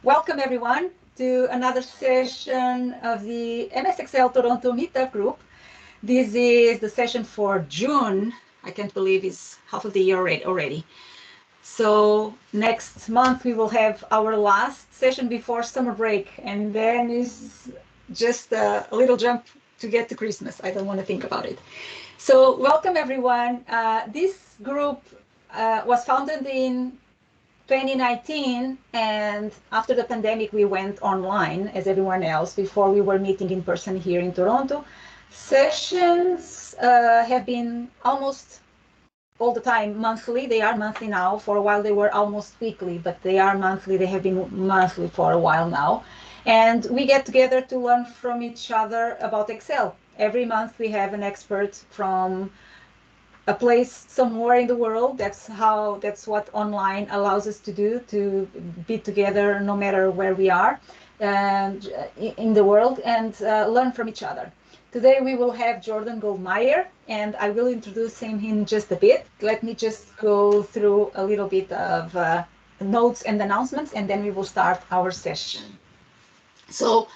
Welcome everyone to another session of the MS Excel Toronto Meetup group. This is the session for June. I can't believe it's half of the year already. So next month we will have our last session before summer break, and then is just a little jump to get to Christmas. I don't want to think about it. So welcome everyone. This group was founded in 2019, and after the pandemic we went online as everyone else. Before we were meeting in person here in Toronto. Sessions have been almost all the time monthly. They are monthly now. For a while they were almost weekly, but they are monthly. They have been monthly for a while now, and we get together to learn from each other about Excel. Every month we have an expert from a place somewhere in the world. That's what online allows us to do, to be together no matter where we are in the world, and learn from each other. Today we will have Jordan Goldmeier, and I will introduce him in just a bit. Let me just go through a little bit of notes and announcements, and then we will start our session. So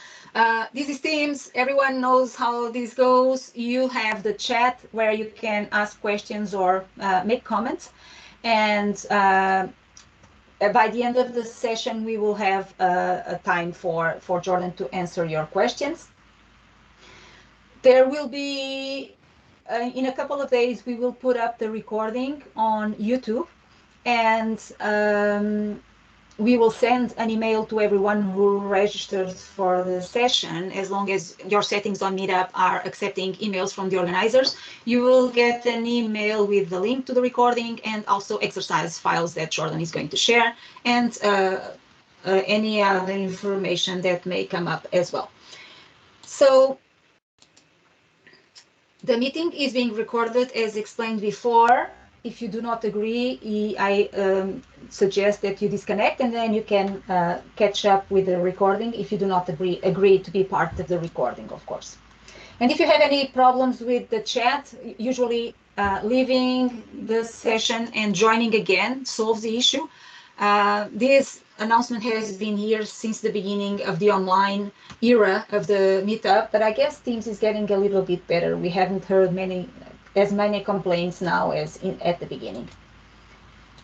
this is Teams. Everyone knows how this goes. You have the chat where you can ask questions or make comments. And by the end of the session, we will have a time for Jordan to answer your questions. There will be, in a couple of days, we will put up the recording on YouTube, and we will send an email to everyone who registers for the session. As long as your settings on Meetup are accepting emails from the organizers, you will get an email with the link to the recording and also exercise files that Jordan is going to share, and any other information that may come up as well. So the meeting is being recorded as explained before. If you do not agree, I suggest that you disconnect, and then you can catch up with the recording if you do not agree to be part of the recording, of course. And if you have any problems with the chat, usually leaving the session and joining again solves the issue. This announcement has been here since the beginning of the online era of the meetup, but I guess Teams is getting a little bit better. We haven't heard as many complaints now as at the beginning.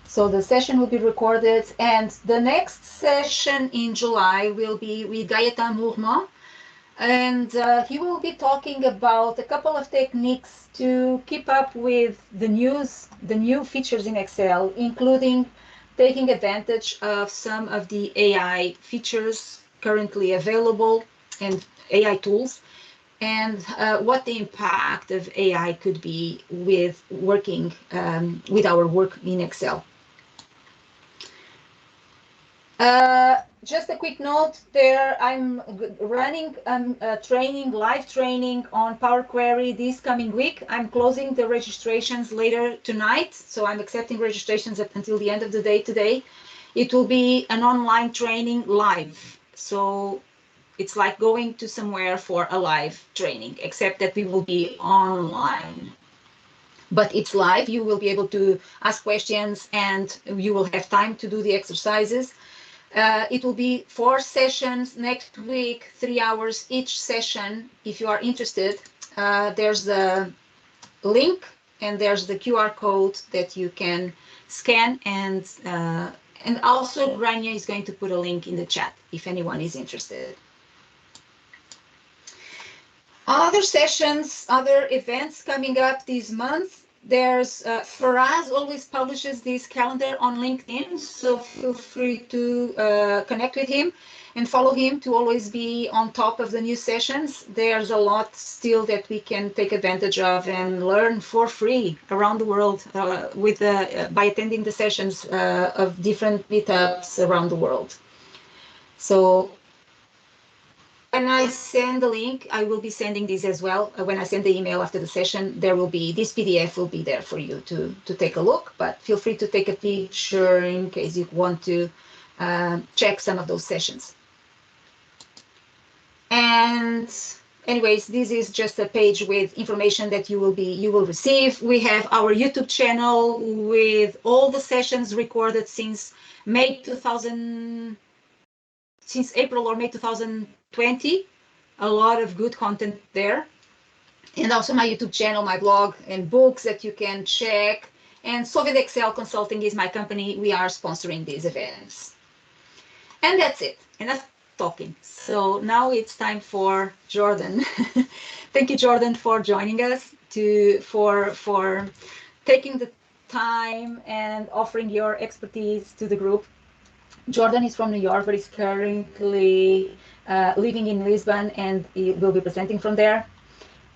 So the session will be recorded, and the next session in July will be with Gaëtan Mourmand, and he will be talking about a couple of techniques to keep up with the new features in Excel, including taking advantage of some of the AI features currently available and AI tools, and what the impact of AI could be with working with our work in Excel. Just a quick note there, I'm running live training on Power Query this coming week. I'm closing the registrations later tonight, so I'm accepting registrations up until the end of the day today. It will be an online training live, so it's like going to somewhere for a live training, except that we will be online. But it's live. You will be able to ask questions, and you will have time to do the exercises. It will be 4 sessions next week, 3 hours each session. If you are interested, there's the link and there's the QR code that you can scan, and also Grania is going to put a link in the chat if anyone is interested. Other sessions, other events coming up this month. There's Faraz always publishes this calendar on LinkedIn, so feel free to connect with him and follow him to always be on top of the new sessions. There's a lot still that we can take advantage of and learn for free around the world by attending the sessions of different meetups around the world. So when I send the link, I will be sending this as well. When I send the email after the session, there will be this PDF will be there for you to take a look, but feel free to take a picture in case you want to check some of those sessions. And anyways, this is just a page with information that you will receive. We have our YouTube channel with all the sessions recorded since May 2000. since April or May 2020. A lot of good content there. And also my YouTube channel, my blog, and books that you can check. And Soviet Excel Consulting is my company. We are sponsoring these events. And that's it. Enough talking. So now it's time for Jordan. Thank you, Jordan, for joining us, for taking the time and offering your expertise to the group. Jordan is from New York, but is currently living in Lisbon, and he will be presenting from there.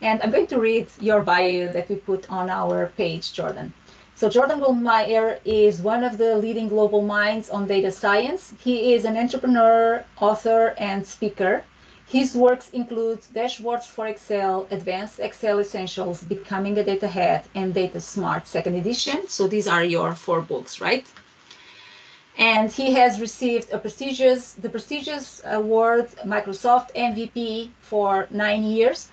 And I'm going to read your bio that we put on our page, Jordan. So Jordan Goldmeier is one of the leading global minds on data science. He is an entrepreneur, author, and speaker. His works include Dashboards for Excel, Advanced Excel Essentials, Becoming a Data Head, and Data Smart Second Edition. So these are your 4 books, right? And he has received the prestigious award Microsoft MVP for 9 years,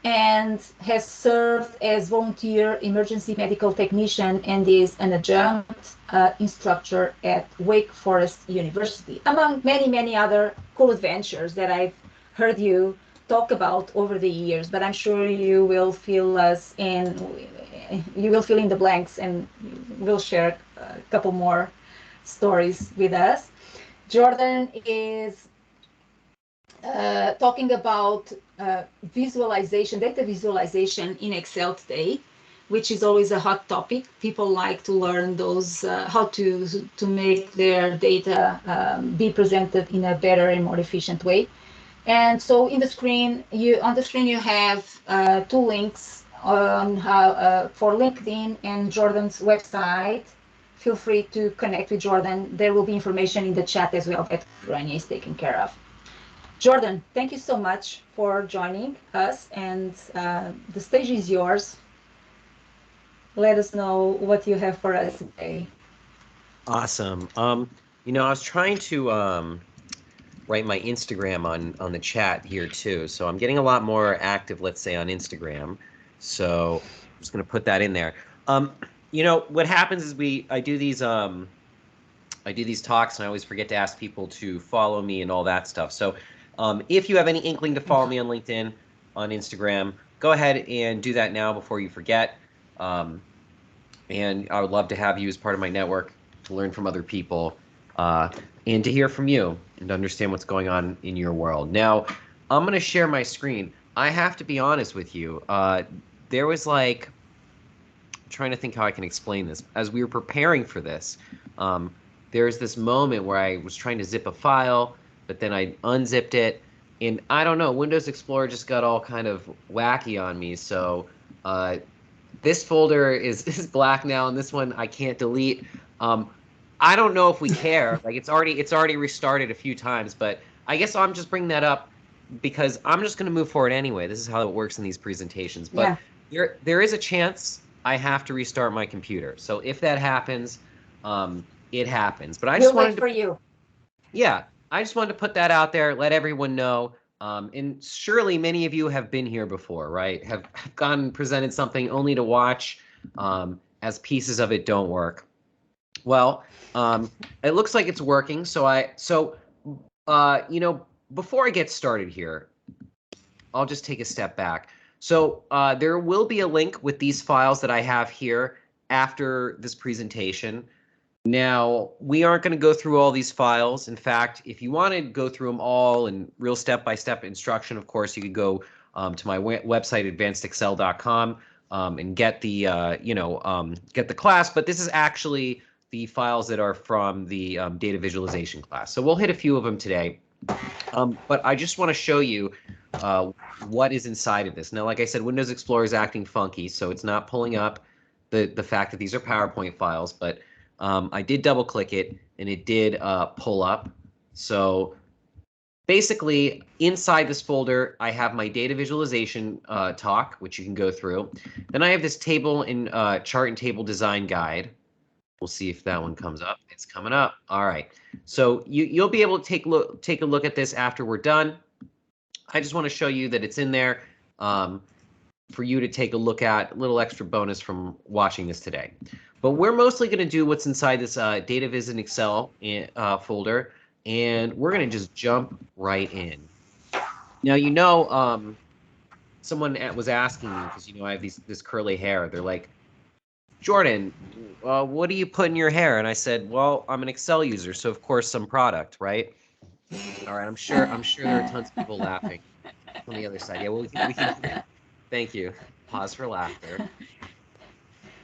and has served as volunteer emergency medical technician and is an adjunct instructor at Wake Forest University, among many, many other cool adventures that I've heard you talk about over the years. But I'm sure you will fill in the blanks, and we'll share a couple more stories with us. Jordan is talking about visualization, data visualization in Excel today, which is always a hot topic. People like to learn those, how to make their data be presented in a better and more efficient way. And so on the screen you have 2 links on how for LinkedIn and Jordan's website. Feel free to connect with Jordan. There will be information in the chat as well that Rania is taking care of. Jordan, thank you so much for joining us, and the stage is yours. Let us know what you have for us today. Awesome. You know, I was trying to write my Instagram on the chat here too, so I'm getting a lot more active, let's say, on Instagram. So I'm just going to put that in there. You know, what happens is I do these talks, and I always forget to ask people to follow me and all that stuff. So if you have any inkling to follow me on LinkedIn, on Instagram, go ahead and do that now before you forget. And I would love to have you as part of my network, to learn from other people, and to hear from you and understand what's going on in your world. Now, I'm going to share my screen. I have to be honest with you. There was like, I'm trying to think how I can explain this. As we were preparing for this, there's this moment where I was trying to zip a file, but then I unzipped it, and I don't know, Windows Explorer just got all kind of wacky on me. So this folder is black now, and this one I can't delete. I don't know if we care. Like, it's already restarted a few times, but I guess I'm just bringing that up because I'm just going to move forward anyway. This is how it works in these presentations. But yeah, there is a chance I have to restart my computer. So if that happens, it happens. But I just wanted for you. Yeah, I just wanted to put that out there, let everyone know. And surely many of you have been here before, right? Have gone and presented something only to watch as pieces of it don't work. Well, it looks like it's working. So you know, before I get started here, I'll just take a step back. So there will be a link with these files that I have here after this presentation. Now, we aren't going to go through all these files. In fact, if you want to go through them all in real step-by-step instruction, of course, you could go to my website, advancedexcel.com, and get the get the class. But this is actually the files that are from the data visualization class. So we'll hit a few of them today. But I just want to show you what is inside of this. Now, like I said, Windows Explorer is acting funky, so it's not pulling up the fact that these are PowerPoint files, but I did double click it and it did pull up. So basically inside this folder, I have my data visualization talk, which you can go through. Then I have this table and chart and table design guide. We'll see if that one comes up. It's coming up. All right. So you'll be able to take a look at this after we're done. I just want to show you that it's in there for you to take a look at, a little extra bonus from watching this today. But we're mostly going to do what's inside this data viz in Excel folder. and we're going to just jump right in. Now, someone was asking me, because, I have this curly hair. They're like, Jordan, what do you put in your hair? And I said, well, I'm an Excel user, so of course some product, right? All right, I'm sure there are tons of people laughing on the other side. Yeah, well, we can thank you. Pause for laughter.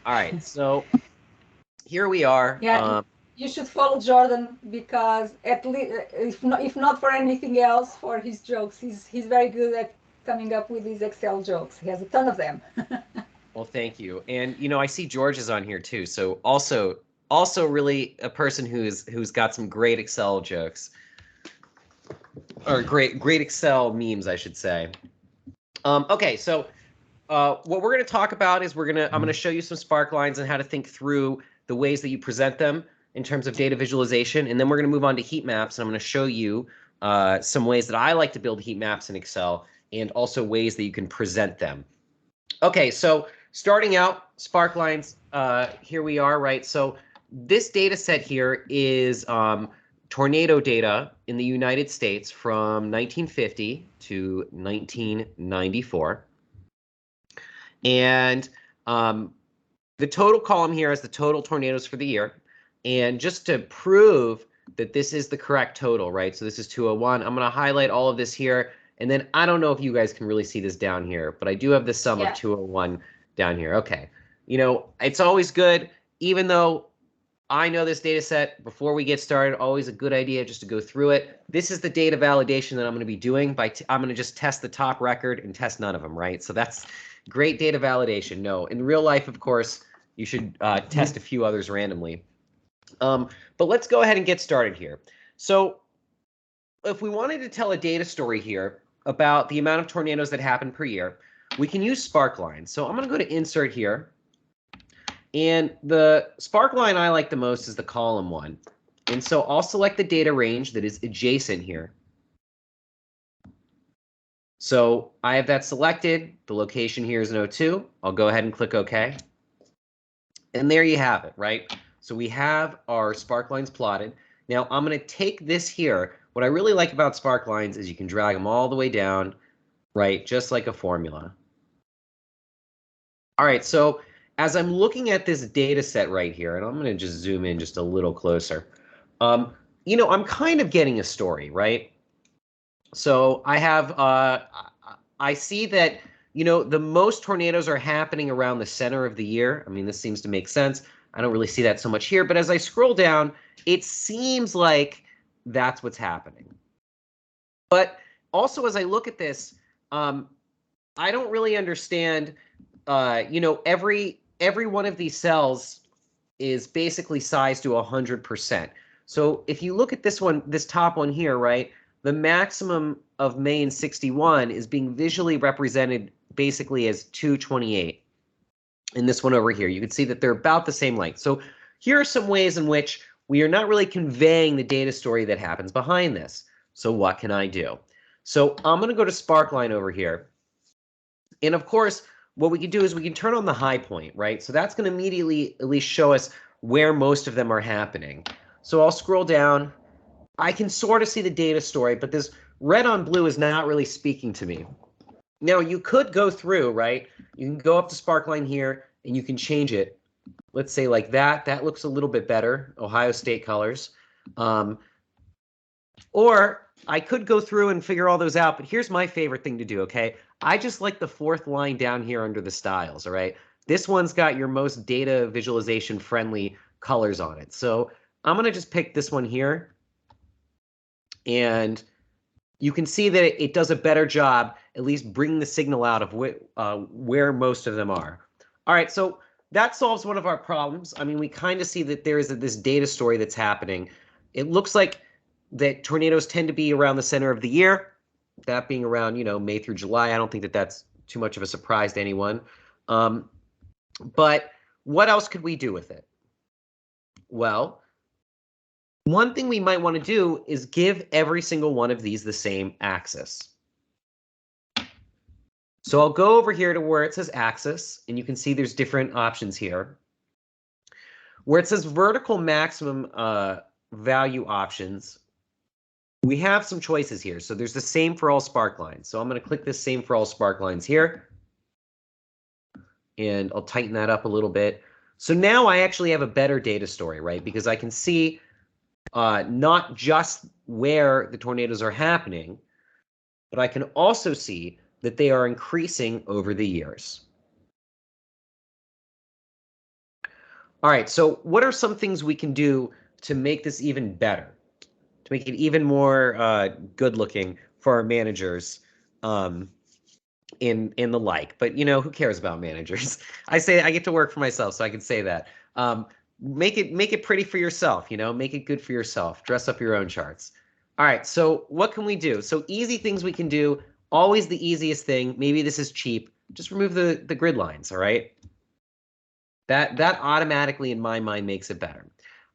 All right, so here we are. Yeah, you should follow Jordan because at least, if not for anything else, for his jokes, he's very good at coming up with these Excel jokes. He has a ton of them. Well, thank you. And I see George is on here too. So also really a person who's got some great Excel jokes. Or great Excel memes, I should say. Okay, so what we're going to talk about is I'm going to show you some Sparklines and how to think through the ways that you present them in terms of data visualization, and then we're going to move on to heat maps, and I'm going to show you some ways that I like to build heat maps in Excel, and also ways that you can present them. Okay, so starting out, Sparklines, here we are, right? So this data set here is tornado data in the United States from 1950 to 1994. And the total column here is the total tornadoes for the year. And just to prove that this is the correct total, right? So this is 201. I'm going to highlight all of this here. And then I don't know if you guys can really see this down here, but I do have the sum of 201 down here. Okay. It's always good, even though I know this data set before we get started, always a good idea just to go through it. This is the data validation that I'm going to be doing. I'm going to just test the top record and test none of them, right? So that's great data validation. No, in real life, of course, you should test a few others randomly. But let's go ahead and get started here. So if we wanted to tell a data story here about the amount of tornadoes that happen per year, we can use Sparklines. So I'm going to go to Insert here. And the Sparkline I like the most is the column one. And so I'll select the data range that is adjacent here. So I have that selected. The location here is 02. I'll go ahead and click OK. And there you have it, right? So we have our Sparklines plotted. Now I'm going to take this here. What I really like about Sparklines is you can drag them all the way down, right? Just like a formula. All right, so as I'm looking at this data set right here, and I'm going to just zoom in just a little closer, I'm kind of getting a story, right? So I have, I see that, the most tornadoes are happening around the center of the year. I mean, this seems to make sense. I don't really see that so much here, but as I scroll down, it seems like that's what's happening. But also, as I look at this, I don't really understand, every one of these cells is basically sized to 100%. So if you look at this one, this top one here, right, the maximum of main 61 is being visually represented basically as 228. In this one over here, you can see that they're about the same length. So here are some ways in which we are not really conveying the data story that happens behind this. So what can I do? So I'm going to go to Sparkline over here. And of course, what we can do is we can turn on the high point, right? So that's going to immediately at least show us where most of them are happening. So I'll scroll down. I can sort of see the data story, but this red on blue is not really speaking to me. Now, you could go through, right? You can go up to Sparkline here, and you can change it. Let's say like that. That looks a little bit better, Ohio State colors. Or I could go through and figure all those out, but here's my favorite thing to do, okay? I just like the fourth line down here under the styles, all right? This one's got your most data visualization friendly colors on it. So I'm going to just pick this one here. And you can see that it does a better job, at least bringing the signal out of where most of them are. All right, so that solves one of our problems. I mean, we kind of see that there is this data story that's happening. It looks like that tornadoes tend to be around the center of the year, that being around, May through July. I don't think that that's too much of a surprise to anyone. But what else could we do with it? Well, one thing we might want to do is give every single one of these the same axis. So I'll go over here to where it says axis, and you can see there's different options here. Where it says vertical maximum value options, we have some choices here. So there's the same for all sparklines. So I'm going to click this same for all sparklines here. And I'll tighten that up a little bit. So now I actually have a better data story, right? Because I can see not just where the tornadoes are happening, but I can also see that they are increasing over the years. All right, so what are some things we can do to make this even better, to make it even more good looking for our managers in the like? But you know, who cares about managers? I say I get to work for myself, so I can say that. Make it pretty for yourself, you know, make it good for yourself. Dress up your own charts. All right, so what can we do? So easy things we can do, always the easiest thing. Maybe this is cheap. Just remove the grid lines, all right? That automatically, in my mind, makes it better.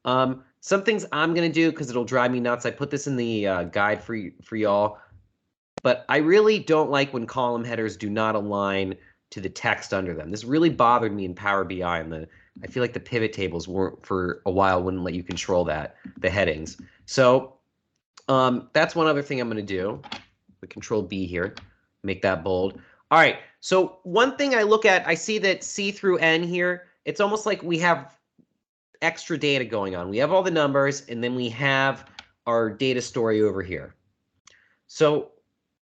Some things I'm going to do because it'll drive me nuts. I put this in the guide for y'all. But I really don't like when column headers do not align to the text under them. This really bothered me in Power BI, and I feel like the pivot tables weren't for a while, wouldn't let you control that, the headings. So that's one other thing I'm going to do. The Control B here, make that bold. All right, so one thing I look at, I see that C through N here, it's almost like we have extra data going on. We have all the numbers, and then we have our data story over here. So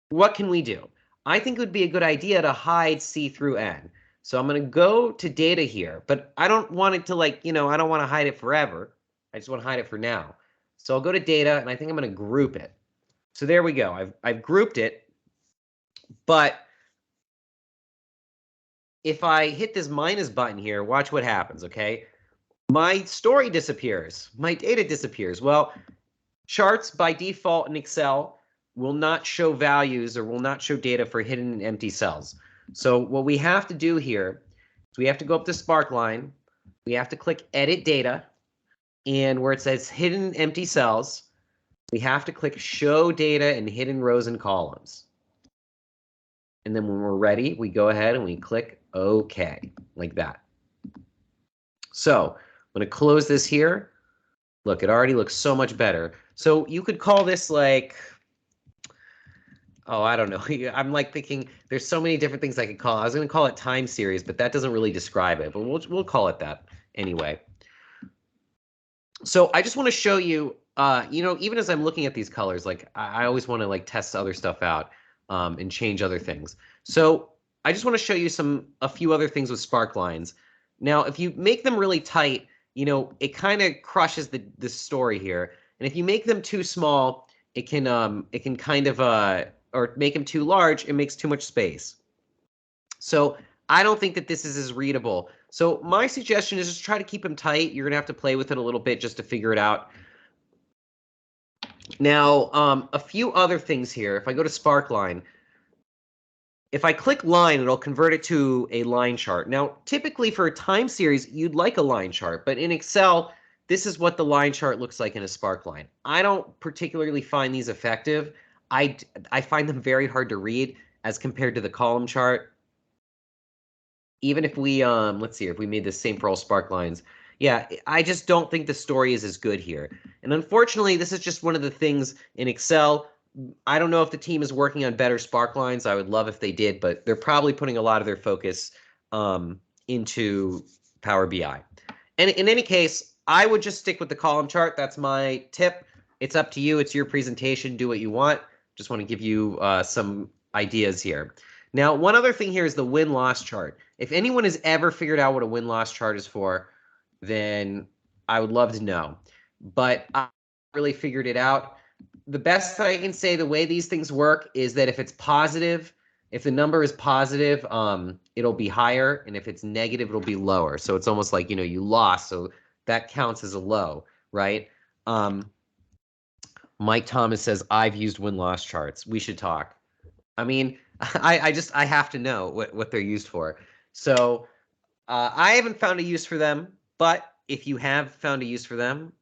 what can we do? I think it would be a good idea to hide C through N. So I'm going to go to data here, but I don't want it to, like, you know, I don't want to hide it forever. I just want to hide it for now. So I'll go to data, and I think I'm going to group it. So there we go. I've grouped it, but if I hit this minus button here, watch what happens, okay? My story disappears. My data disappears. Well, charts by default in Excel will not show values or will not show data for hidden and empty cells. So what we have to do here is we have to go up to Sparkline. We have to click Edit Data. And where it says Hidden and Empty Cells, we have to click Show Data in Hidden Rows and Columns. And then when we're ready, we go ahead and we click OK, like that. So I'm going to close this here. Look, it already looks so much better. So you could call this like, oh, I don't know. I'm like thinking there's so many different things I could call. I was going to call it time series, but that doesn't really describe it. But we'll call it that anyway. So I just want to show you, you know, even as I'm looking at these colors, like I always want to like test other stuff out and change other things. So I just want to show you a few other things with Sparklines. Now, if you make them really tight, you know, it kind of crushes the story here. And if you make them too small, it can kind of or make them too large, it makes too much space. So I don't think that this is as readable. So my suggestion is just try to keep them tight. You're gonna have to play with it a little bit just to figure it out. Now, a few other things here. If I go to Sparkline, if I click line, it'll convert it to a line chart. Now, typically for a time series, you'd like a line chart, but in Excel, this is what the line chart looks like in a Sparkline. I don't particularly find these effective. I find them very hard to read as compared to the column chart. Even if we, let's see, if we made the same for all Sparklines. Yeah, I just don't think the story is as good here. And unfortunately, this is just one of the things in Excel. I don't know if the team is working on better Sparklines. I would love if they did, but they're probably putting a lot of their focus into Power BI. And in any case, I would just stick with the column chart. That's my tip. It's up to you. It's your presentation. Do what you want. Just want to give you some ideas here. Now, one other thing here is the win-loss chart. If anyone has ever figured out what a win-loss chart is for, then I would love to know. But I really figured it out. The best I can say, the way these things work is that if it's positive, if the number is positive, it'll be higher, and if it's negative, it'll be lower. So it's almost like, you know, you lost, so that counts as a low, right? Mike Thomas says, I've used win-loss charts. We should talk. I mean, I have to know what they're used for. So I haven't found a use for them, but if you have found a use for them,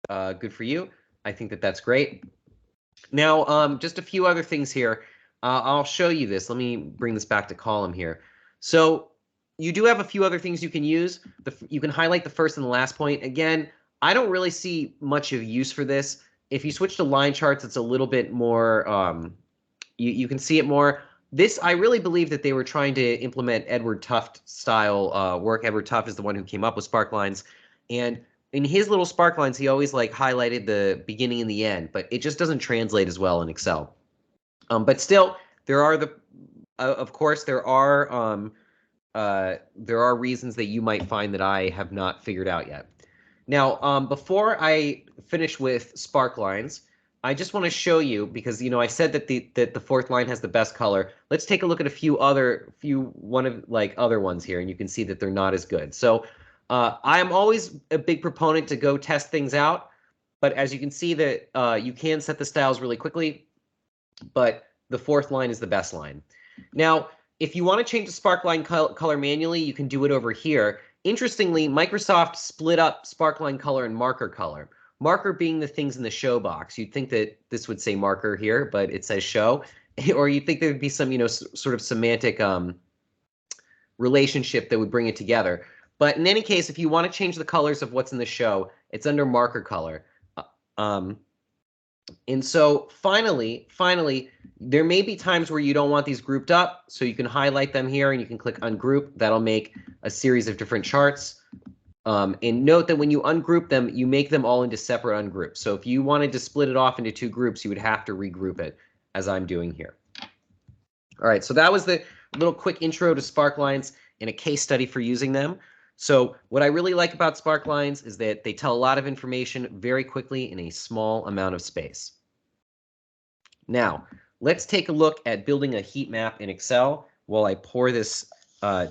good for you. I think that that's great. Now, just a few other things here. I'll show you this. Let me bring this back to column here. So you do have a few other things you can use. You can highlight the first and the last point. Again, I don't really see much of use for this. If you switch to line charts, it's a little bit more, you can see it more. This, I really believe that they were trying to implement Edward Tufte style work. Edward Tufte is the one who came up with Sparklines. And in his little Sparklines, he always like highlighted the beginning and the end, but it just doesn't translate as well in Excel. But still, there are of course, there are reasons that you might find that I have not figured out yet. Now, before I finish with Sparklines, I just want to show you, because I said that the fourth line has the best color. Let's take a look at a few other other ones here, and you can see that they're not as good. So I am always a big proponent to go test things out, but as you can see that you can set the styles really quickly, but the fourth line is the best line. Now, if you want to change the Sparkline color manually, you can do it over here. Interestingly, Microsoft split up Sparkline color and marker color. Marker being the things in the show box. You'd think that this would say marker here, but it says show. Or you'd think there would be some, sort of semantic relationship that would bring it together. But in any case, if you want to change the colors of what's in the show, it's under marker color. And so finally, there may be times where you don't want these grouped up, so you can highlight them here and you can click ungroup. That'll make a series of different charts. And note that when you ungroup them, you make them all into separate ungroups. So if you wanted to split it off into two groups, you would have to regroup it, as I'm doing here. All right, so that was the little quick intro to Sparklines and a case study for using them. So what I really like about Sparklines is that they tell a lot of information very quickly in a small amount of space. Now, let's take a look at building a heat map in Excel while I pour this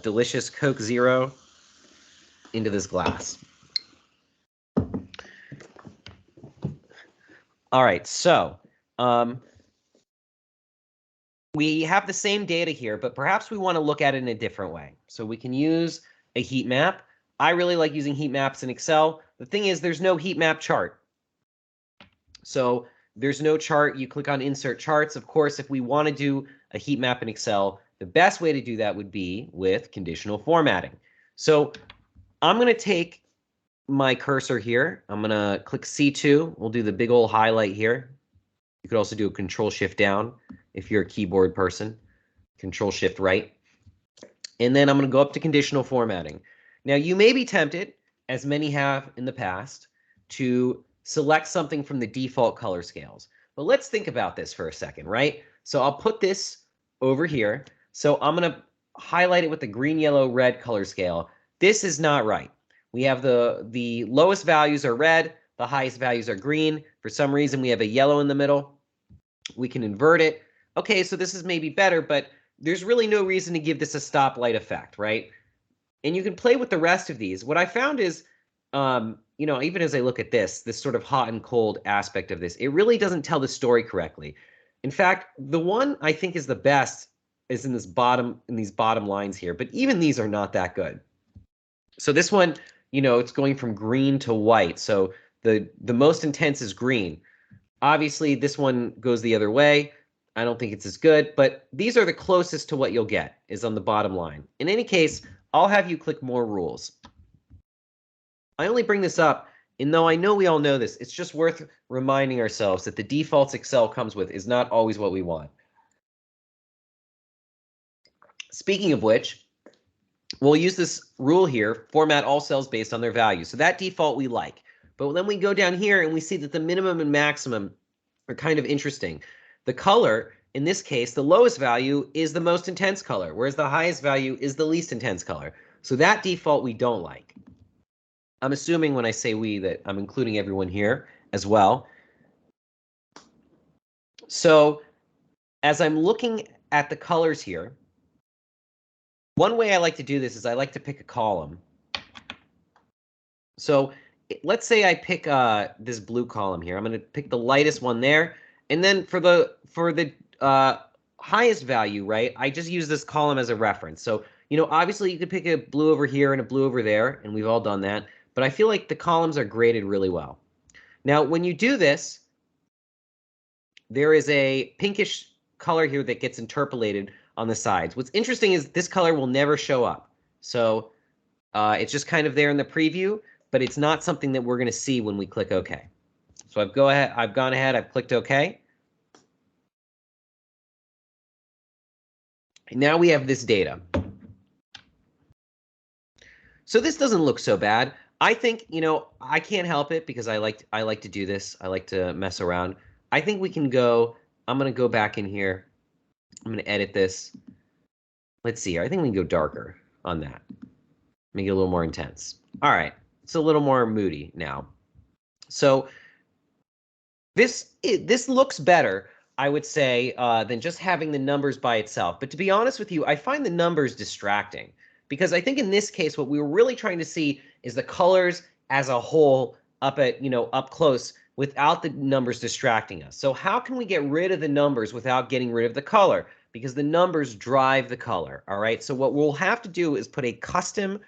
delicious Coke Zero into this glass. All right, so we have the same data here, but perhaps we want to look at it in a different way. So we can use a heat map. I really like using heat maps in Excel. The thing is, there's no heat map chart. So there's no chart. You click on Insert Charts. Of course, if we want to do a heat map in Excel, the best way to do that would be with conditional formatting. So I'm going to take my cursor here. I'm going to click C2. We'll do the big old highlight here. You could also do a Control-Shift down if you're a keyboard person. Control-Shift right. And then I'm going to go up to conditional formatting. Now, you may be tempted, as many have in the past, to select something from the default color scales. But let's think about this for a second, right? So I'll put this over here. So I'm going to highlight it with the green, yellow, red color scale. This is not right. We have the lowest values are red, the highest values are green. For some reason, we have a yellow in the middle. We can invert it. Okay, so this is maybe better, but there's really no reason to give this a stoplight effect, right? And you can play with the rest of these. What I found is, even as I look at this sort of hot and cold aspect of this, it really doesn't tell the story correctly. In fact, the one I think is the best is in these bottom lines here, but even these are not that good. So this one, it's going from green to white. So the most intense is green. Obviously, this one goes the other way. I don't think it's as good, but these are the closest to what you'll get is on the bottom line. In any case, I'll have you click more rules. I only bring this up, and though I know we all know this, it's just worth reminding ourselves that the defaults Excel comes with is not always what we want. Speaking of which, we'll use this rule here, format all cells based on their value. So that default we like. But then we go down here and we see that the minimum and maximum are kind of interesting. The color, in this case, the lowest value is the most intense color, whereas the highest value is the least intense color. So that default we don't like. I'm assuming when I say we that I'm including everyone here as well. So as I'm looking at the colors here, one way I like to do this is I like to pick a column. So let's say I pick this blue column here. I'm going to pick the lightest one there. And then for the highest value, right, I just use this column as a reference. So, obviously you could pick a blue over here and a blue over there, and we've all done that. But I feel like the columns are graded really well. Now, when you do this, there is a pinkish color here that gets interpolated on the sides. What's interesting is this color will never show up. So it's just kind of there in the preview, but it's not something that we're going to see when we click OK. So I've gone ahead, I've clicked OK. And now we have this data. So this doesn't look so bad. I think, you know, I can't help it because I like to do this. I like to mess around. I think we can go, I'm going to go back in here. I'm going to edit this. Let's see here. I think we can go darker on that. Make it a little more intense. All right. It's a little more moody now. So this looks better, I would say, than just having the numbers by itself. But to be honest with you, I find the numbers distracting because I think in this case, what we were really trying to see is the colors as a whole up at, you know, up close without the numbers distracting us. So how can we get rid of the numbers without getting rid of the color? Because the numbers drive the color. All right. So what we'll have to do is put a custom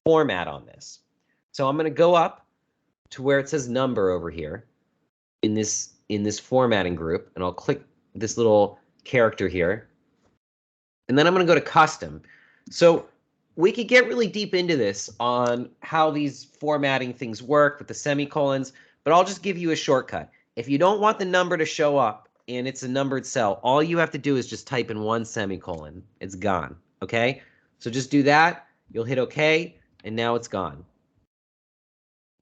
format on this. So I'm going to go up to where it says number over here in this formatting group, and I'll click this little character here. And then I'm going to go to custom. So we could get really deep into this on how these formatting things work with the semicolons, but I'll just give you a shortcut. If you don't want the number to show up and it's a numbered cell, all you have to do is just type in 1 semicolon. It's gone. Okay? So just do that. You'll hit OK, and now it's gone.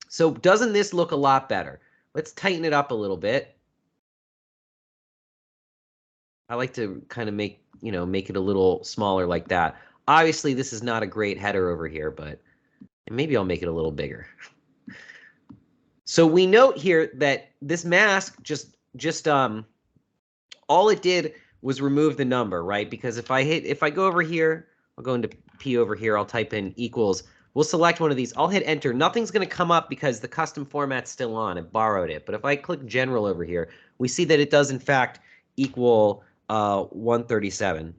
So doesn't this look a lot better? Let's tighten it up a little bit. I like to kind of make it a little smaller like that. Obviously, this is not a great header over here, but maybe I'll make it a little bigger. So we note here that this mask just all it did was remove the number, right? Because if I go over here, I'll go into P over here, I'll type in equals. We'll select one of these. I'll hit enter. Nothing's going to come up because the custom format's still on. It borrowed it. But if I click general over here, we see that it does in fact equal 137.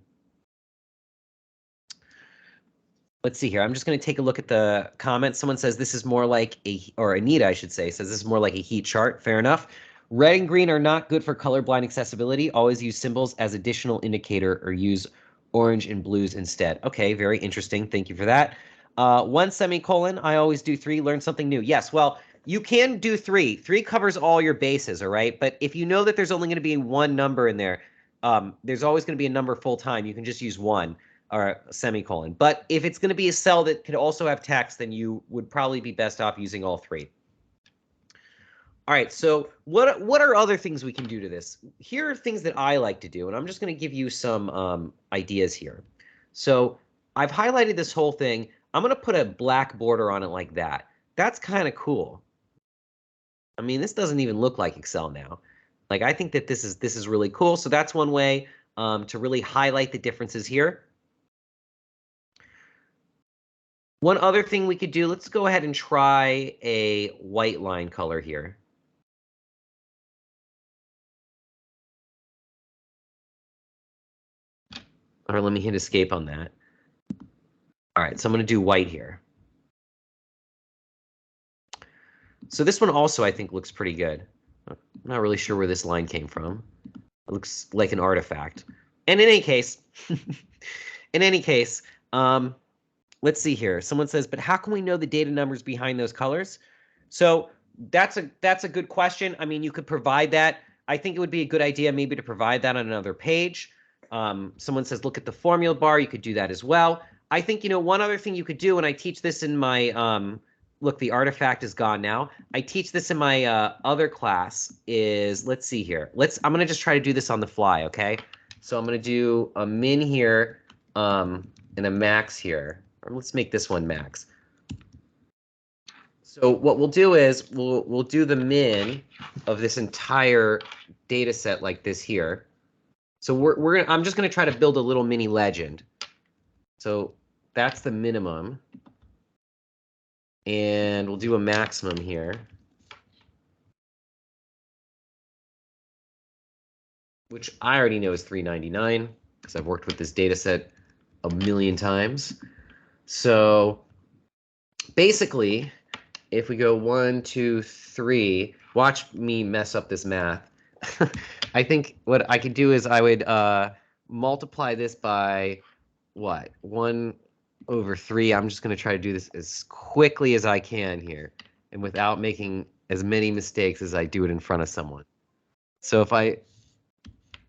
Let's see here. I'm just going to take a look at the comments. Someone says this is more like or Anita, I should say, says this is more like a heat chart. Fair enough. Red and green are not good for colorblind accessibility. Always use symbols as additional indicator or use orange and blues instead. Okay, very interesting. Thank you for that. 1 semicolon. I always do 3. Learn something new. Yes, well, you can do 3. 3 covers all your bases, all right? But if you know that there's only going to be 1 number in there, there's always going to be a number full time. You can just use 1 or a semicolon. But if it's going to be a cell that could also have text, then you would probably be best off using all 3. All right, so what are other things we can do to this? Here are things that I like to do, and I'm just going to give you some ideas here. So I've highlighted this whole thing. I'm going to put a black border on it like that. That's kind of cool. I mean, this doesn't even look like Excel now. Like, I think that this is really cool. So that's one way to really highlight the differences here. One other thing we could do, let's go ahead and try a white line color here. Or let me hit escape on that. All right, so I'm going to do white here. So this one also, I think, looks pretty good. I'm not really sure where this line came from. It looks like an artifact. And in any case, let's see here. Someone says, but how can we know the data numbers behind those colors? So that's a good question. I mean, you could provide that. I think it would be a good idea maybe to provide that on another page. Someone says, look at the formula bar. You could do that as well. I think, one other thing you could do, and I teach this in my, look, the artifact is gone now. I teach this in my other class is, let's see here. I'm going to just try to do this on the fly, okay? So I'm going to do a min here and a max here. Or let's make this one max. So what we'll do is we'll do the min of this entire data set like this here. So I'm just going to try to build a little mini legend. So that's the minimum. And we'll do a maximum here, which I already know is 399 because I've worked with this data set a million times. So basically, if we go 1, 2, 3, watch me mess up this math. I think what I could do is I would multiply this by what? 1/3. I'm just going to try to do this as quickly as I can here and without making as many mistakes as I do it in front of someone. So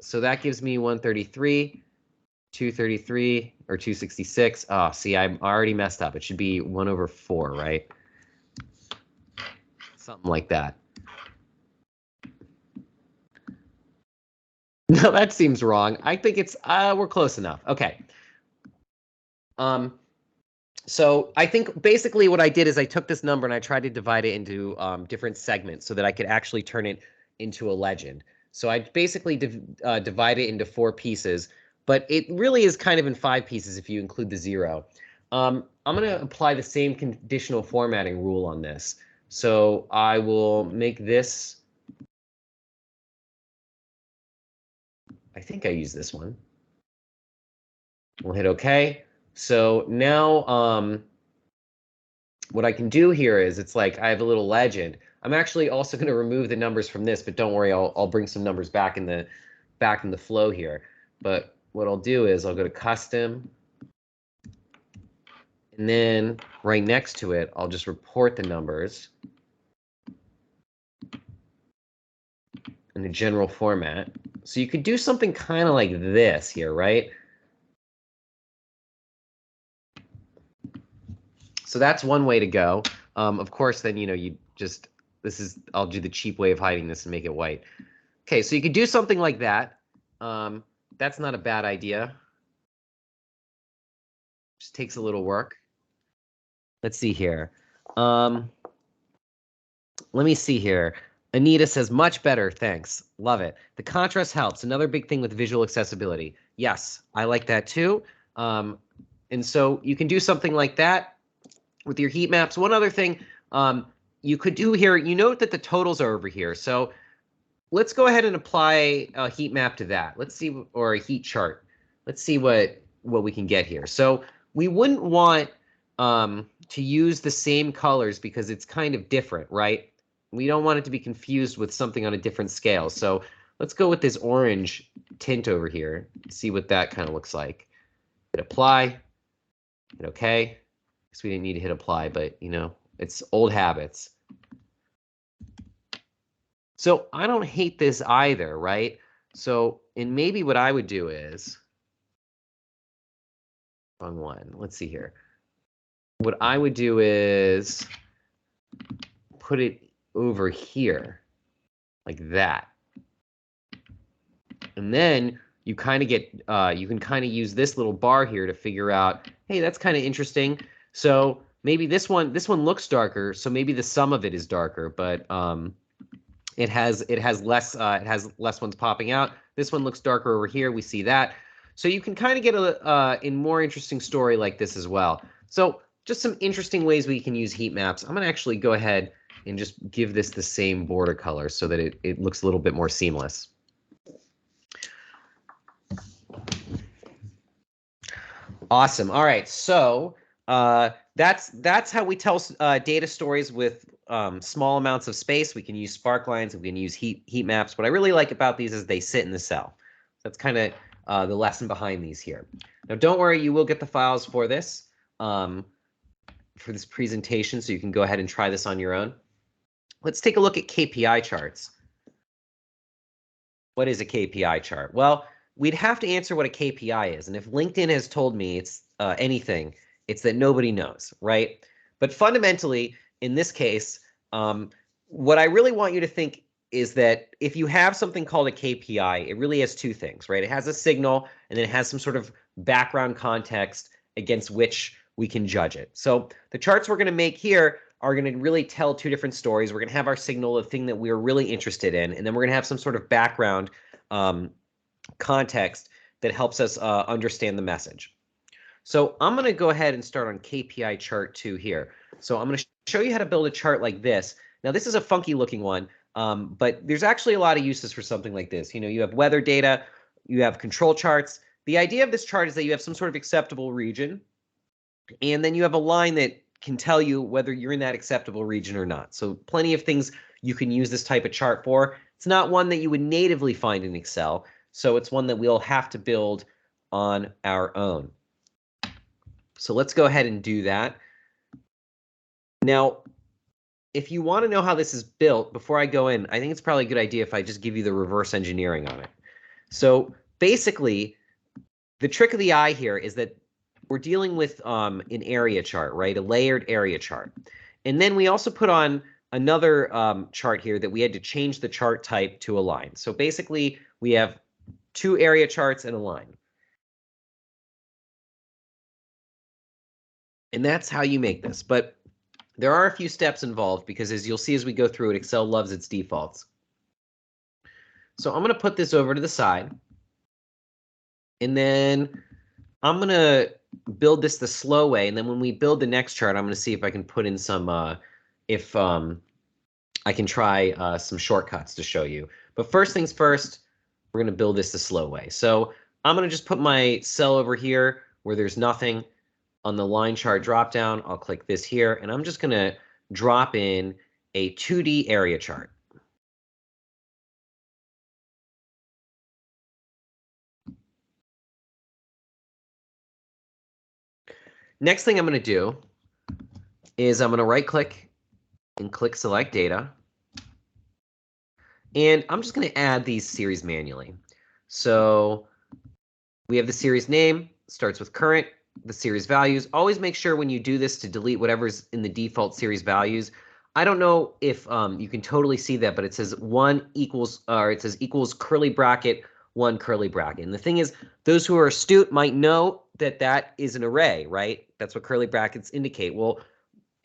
so that gives me 133, 233, or 266. Oh, see, I'm already messed up. It should be 1/4, right? Something like that. No, that seems wrong. I think it's we're close enough. Okay. So I think basically what I did is I took this number and I tried to divide it into different segments so that I could actually turn it into a legend. So I basically divide it into 4 pieces, but it really is kind of in 5 pieces if you include the 0. I'm going to apply the same conditional formatting rule on this. So I will make this. I think I use this one. We'll hit OK. So now what I can do here is it's like I have a little legend. I'm actually also going to remove the numbers from this, but don't worry, I'll bring some numbers back in the flow here. But what I'll do is I'll go to custom, and then right next to it, I'll just report the numbers in the general format. So you could do something kind of like this here, right? So that's one way to go. Of course, then, you just, I'll do the cheap way of hiding this and make it white. Okay, so you could do something like that. That's not a bad idea. Just takes a little work. Let's see here. Let me see here. Anita says, much better, thanks. Love it. The contrast helps. Another big thing with visual accessibility. Yes, I like that too. And so you can do something like that with your heat maps. One other thing you could do here, you note that the totals are over here. So let's go ahead and apply a heat map to that. Let's see, or a heat chart. Let's see what we can get here. So we wouldn't want to use the same colors because it's kind of different, right? We don't want it to be confused with something on a different scale. So let's go with this orange tint over here, see what that kind of looks like. Hit apply, hit OK. Guess we didn't need to hit apply, but it's old habits. So I don't hate this either, right? So, and maybe what I would do is, wrong one, let's see here. What I would do is put it over here, like that. And then you kind of get, you can kind of use this little bar here to figure out, hey, that's kind of interesting. So maybe this one looks darker, so maybe the sum of it is darker, but it has less ones popping out. This one looks darker over here. We see that. So you can kind of get a more interesting story like this as well. So just some interesting ways we can use heat maps. I'm going to actually go ahead and just give this the same border color so that it looks a little bit more seamless. Awesome. All right. So that's how we tell data stories with small amounts of space. We can use sparklines. We can use heat maps. What I really like about these is they sit in the cell. That's kind of the lesson behind these here. Now, don't worry, you will get the files for this presentation, so you can go ahead and try this on your own. Let's take a look at KPI charts. What is a KPI chart? Well, we'd have to answer what a KPI is. And if LinkedIn has told me it's anything, it's that nobody knows, right? But fundamentally, in this case, what I really want you to think is that if you have something called a KPI, it really has 2 things, right? It has a signal, and then it has some sort of background context against which we can judge it. So the charts we're going to make here are going to really tell 2 different stories. We're going to have our signal, the thing that we're really interested in, and then we're going to have some sort of background context that helps us understand the message. So I'm going to go ahead and start on KPI chart 2 here. So I'm going to show you how to build a chart like this. Now, this is a funky looking one, but there's actually a lot of uses for something like this. You have weather data, you have control charts. The idea of this chart is that you have some sort of acceptable region, and then you have a line that can tell you whether you're in that acceptable region or not. So plenty of things you can use this type of chart for. It's not one that you would natively find in Excel, so it's one that we'll have to build on our own. So let's go ahead and do that. Now, if you want to know how this is built, before I go in, I think it's probably a good idea if I just give you the reverse engineering on it. So basically, the trick of the eye here is that we're dealing with an area chart, right? A layered area chart. And then we also put on another chart here that we had to change the chart type to a line. So basically, we have 2 area charts and a line. And that's how you make this. But there are a few steps involved because as you'll see as we go through it, Excel loves its defaults. So I'm going to put this over to the side. And then I'm going to build this the slow way. And then when we build the next chart, I'm going to see if I can put in some, I can try some shortcuts to show you. But first things first, we're going to build this the slow way. So I'm going to just put my cell over here where there's nothing. On the line chart dropdown, I'll click this here, and I'm just going to drop in a 2D area chart. Next thing I'm going to do is I'm going to right-click and click Select Data. And I'm just going to add these series manually. So we have the series name, starts with current, the series values. Always make sure when you do this to delete whatever's in the default series values. I don't know if you can totally see that, but it says 1 equals, or it says equals curly bracket, 1 curly bracket. And the thing is, those who are astute might know that that is an array, right? That's what curly brackets indicate. Well,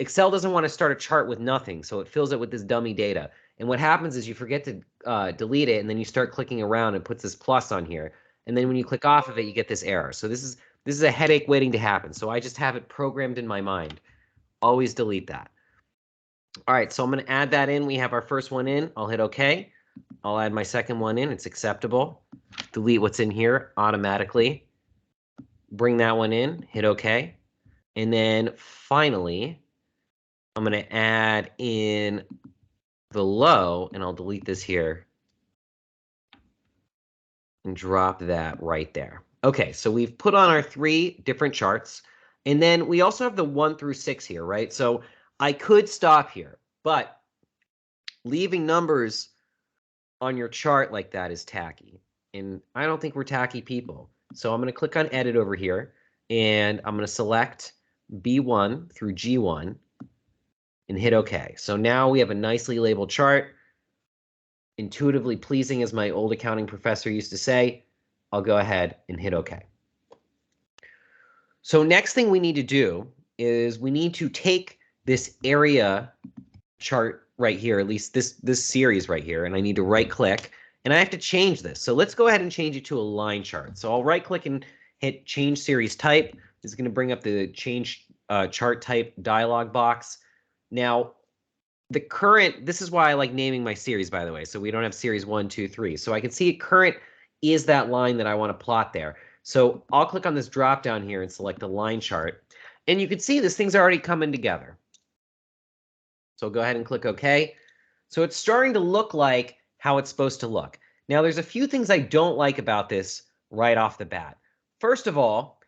Excel doesn't want to start a chart with nothing, so it fills it with this dummy data. And what happens is you forget to delete it, and then you start clicking around and puts this plus on here. And then when you click off of it, you get this error. So this is a headache waiting to happen. So I just have it programmed in my mind. Always delete that. All right, so I'm going to add that in. We have our first one in. I'll hit OK. I'll add my second one in. It's acceptable. Delete what's in here automatically. Bring that one in. Hit OK. And then finally, I'm going to add in the low, and I'll delete this here and drop that right there. Okay, so we've put on our 3 different charts, and then we also have the 1 through 6 here, right? So I could stop here, but leaving numbers on your chart like that is tacky, and I don't think we're tacky people. So I'm going to click on Edit over here, and I'm going to select B1 through G1 and hit OK. So now we have a nicely labeled chart. Intuitively pleasing, as my old accounting professor used to say. I'll go ahead and hit OK. So next thing we need to do is we need to take this area chart right here, at least this series right here, and I need to right-click, and I have to change this. So let's go ahead and change it to a line chart. So I'll right-click and hit Change Series Type. This is going to bring up the Change Chart Type dialog box. Now, the current, this is why I like naming my series, by the way. So we don't have series 1, 2, 3. So I can see current is that line that I want to plot there. So I'll click on this drop down here and select a line chart. And you can see this thing's already coming together. So I'll go ahead and click OK. So it's starting to look like how it's supposed to look. Now, there's a few things I don't like about this right off the bat. First of all,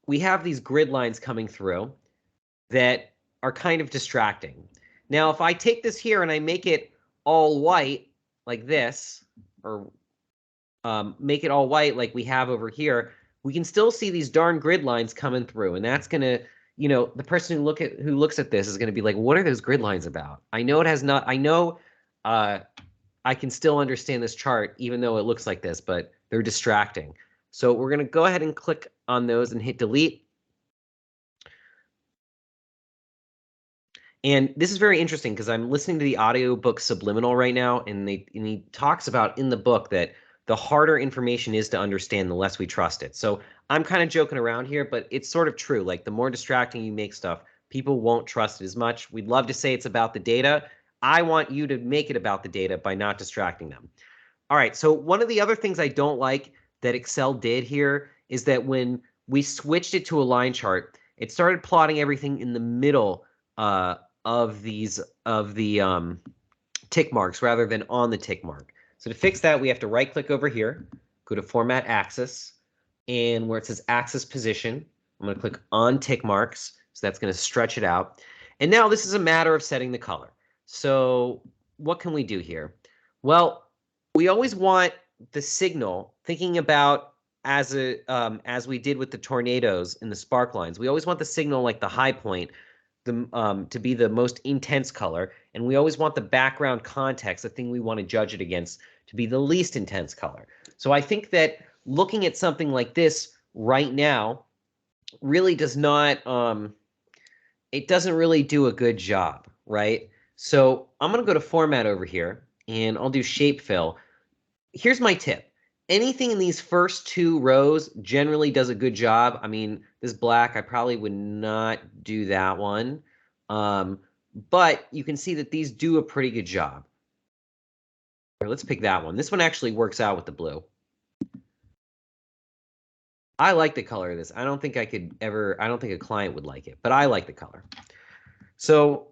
we have these grid lines coming through that are kind of distracting. Now, if I take this here and I make it all white like this, or make it all white like we have over here, we can still see these darn grid lines coming through. And that's going to, you know, the person who looks at this is going to be like, what are those grid lines about? I know it has not, I know I can still understand this chart, even though it looks like this, but they're distracting. So we're going to go ahead and click on those and hit delete. And this is very interesting because I'm listening to the audiobook Subliminal right now, and he talks about in the book that the harder information is to understand, the less we trust it. So I'm kind of joking around here, but it's sort of true. Like the more distracting you make stuff, people won't trust it as much. We'd love to say it's about the data. I want you to make it about the data by not distracting them. All right, so one of the other things I don't like that Excel did here is that when we switched it to a line chart, it started plotting everything in the middle of the tick marks rather than on the tick mark. So to fix that, we have to right-click over here, go to Format Axis, and where it says Axis Position, I'm going to click on tick marks, so that's going to stretch it out. And now this is a matter of setting the color. So what can we do here? Well, we always want the signal, thinking about as we did with the tornadoes and the sparklines, we always want the signal, like the high point, to be the most intense color, and we always want the background context, the thing we want to judge it against, to be the least intense color. So I think that looking at something like this right now really does not, it doesn't really do a good job, right? So I'm going to go to Format over here, and I'll do Shape Fill. Here's my tip. Anything in these first two rows generally does a good job. I mean, this black, I probably would not do that one. But you can see that these do a pretty good job. Here, let's pick that one. This one actually works out with the blue. I like the color of this. I don't think I could ever, I don't think a client would like it, but I like the color. So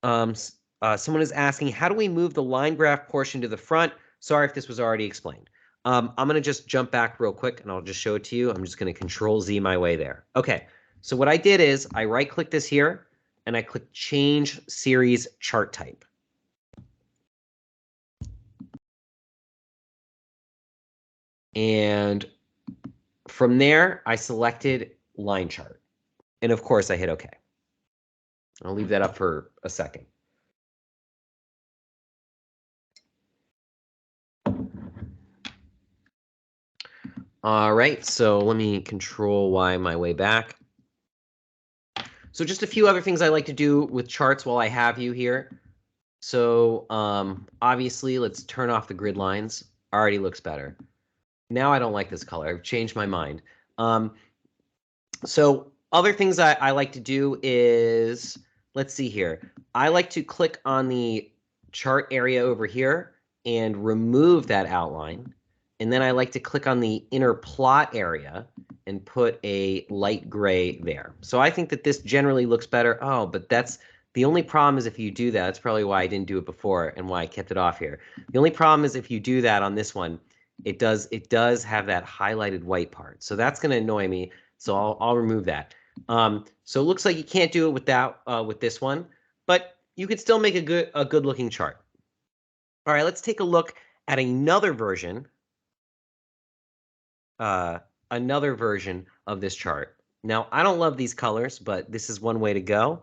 someone is asking, how do we move the line graph portion to the front? Sorry if this was already explained. I'm going to just jump back real quick, and I'll just show it to you. I'm just going to Control-Z my way there. Okay, so what I did is I right-click this here, and I click Change Series Chart Type. And from there, I selected Line Chart. And of course, I hit OK. I'll leave that up for a second. All right, so let me Control-Y my way back. So just a few other things I like to do with charts while I have you here. So obviously, let's turn off the grid lines. Already looks better. Now I don't like this color. I've changed my mind. So other things I like to do is, let's see here. I like to click on the chart area over here and remove that outline. And then I like to click on the inner plot area and put a light gray there. So I think that this generally looks better. Oh, but that's the only problem is if you do that. That's probably why I didn't do it before and why I kept it off here. The only problem is if you do that on this one, it does have that highlighted white part. So that's going to annoy me. So I'll remove that. So it looks like you can't do it with this one, but you could still make a good looking chart. All right, let's take a look at another version of this chart. Now, I don't love these colors, but this is one way to go.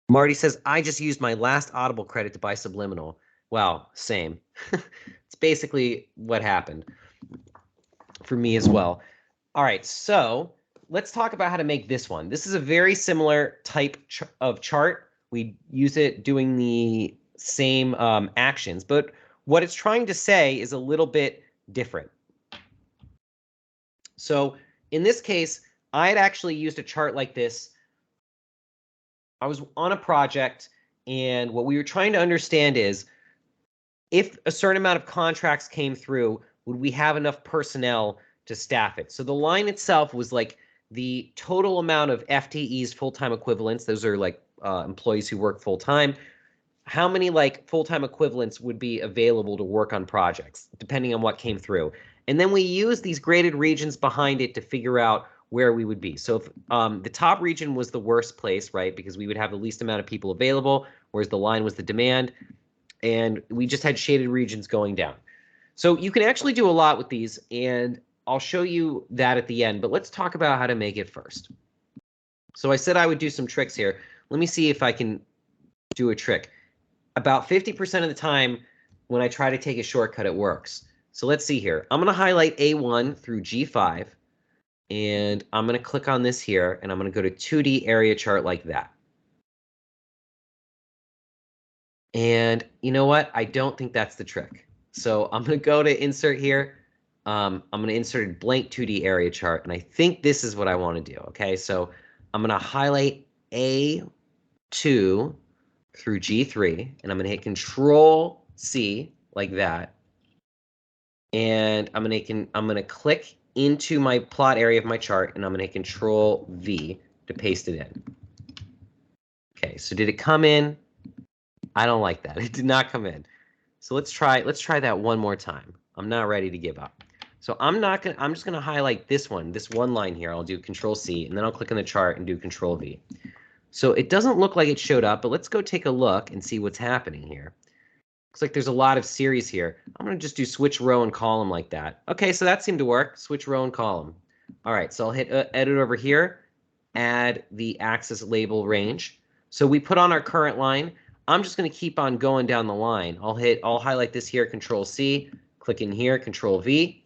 Marty says, I just used my last Audible credit to buy Subliminal. Wow, same. It's basically what happened for me as well. All right, so let's talk about how to make this one. This is a very similar type of chart. We use it doing the same actions, but what it's trying to say is a little bit different. So in this case, I had actually used a chart like this. I was on a project, and what we were trying to understand is if a certain amount of contracts came through, would we have enough personnel to staff it? So the line itself was like the total amount of FTEs, full-time equivalents. Those are like employees who work full-time. How many like full-time equivalents would be available to work on projects, depending on what came through. And then we use these graded regions behind it to figure out where we would be. So if the top region was the worst place, right, because we would have the least amount of people available, whereas the line was the demand, and we just had shaded regions going down. So you can actually do a lot with these, and I'll show you that at the end, but let's talk about how to make it first. So I said I would do some tricks here. Let me see if I can do a trick. About 50% of the time when I try to take a shortcut, it works. So let's see here. I'm going to highlight A1 through G5, and I'm going to click on this here, and I'm going to go to 2D area chart like that. And you know what? I don't think that's the trick. So I'm going to go to insert here. I'm going to insert a blank 2D area chart, and I think this is what I want to do. Okay, so I'm going to highlight A2 through G3, and I'm going to hit Control-C like that. And I'm going to click into my plot area of my chart, and I'm going to hit Control-V to paste it in. Okay, so did it come in? I don't like that. It did not come in. So let's try that one more time. I'm not ready to give up. So I'm just going to highlight this one line here. I'll do Control-C, and then I'll click on the chart and do Control-V. So it doesn't look like it showed up, but let's go take a look and see what's happening here. Looks like there's a lot of series here. I'm going to just do switch row and column like that. Okay, so that seemed to work. Switch row and column. All right, so I'll hit edit over here, add the axis label range. So we put on our current line. I'm just going to keep on going down the line. I'll highlight this here, Control C, click in here, Control V.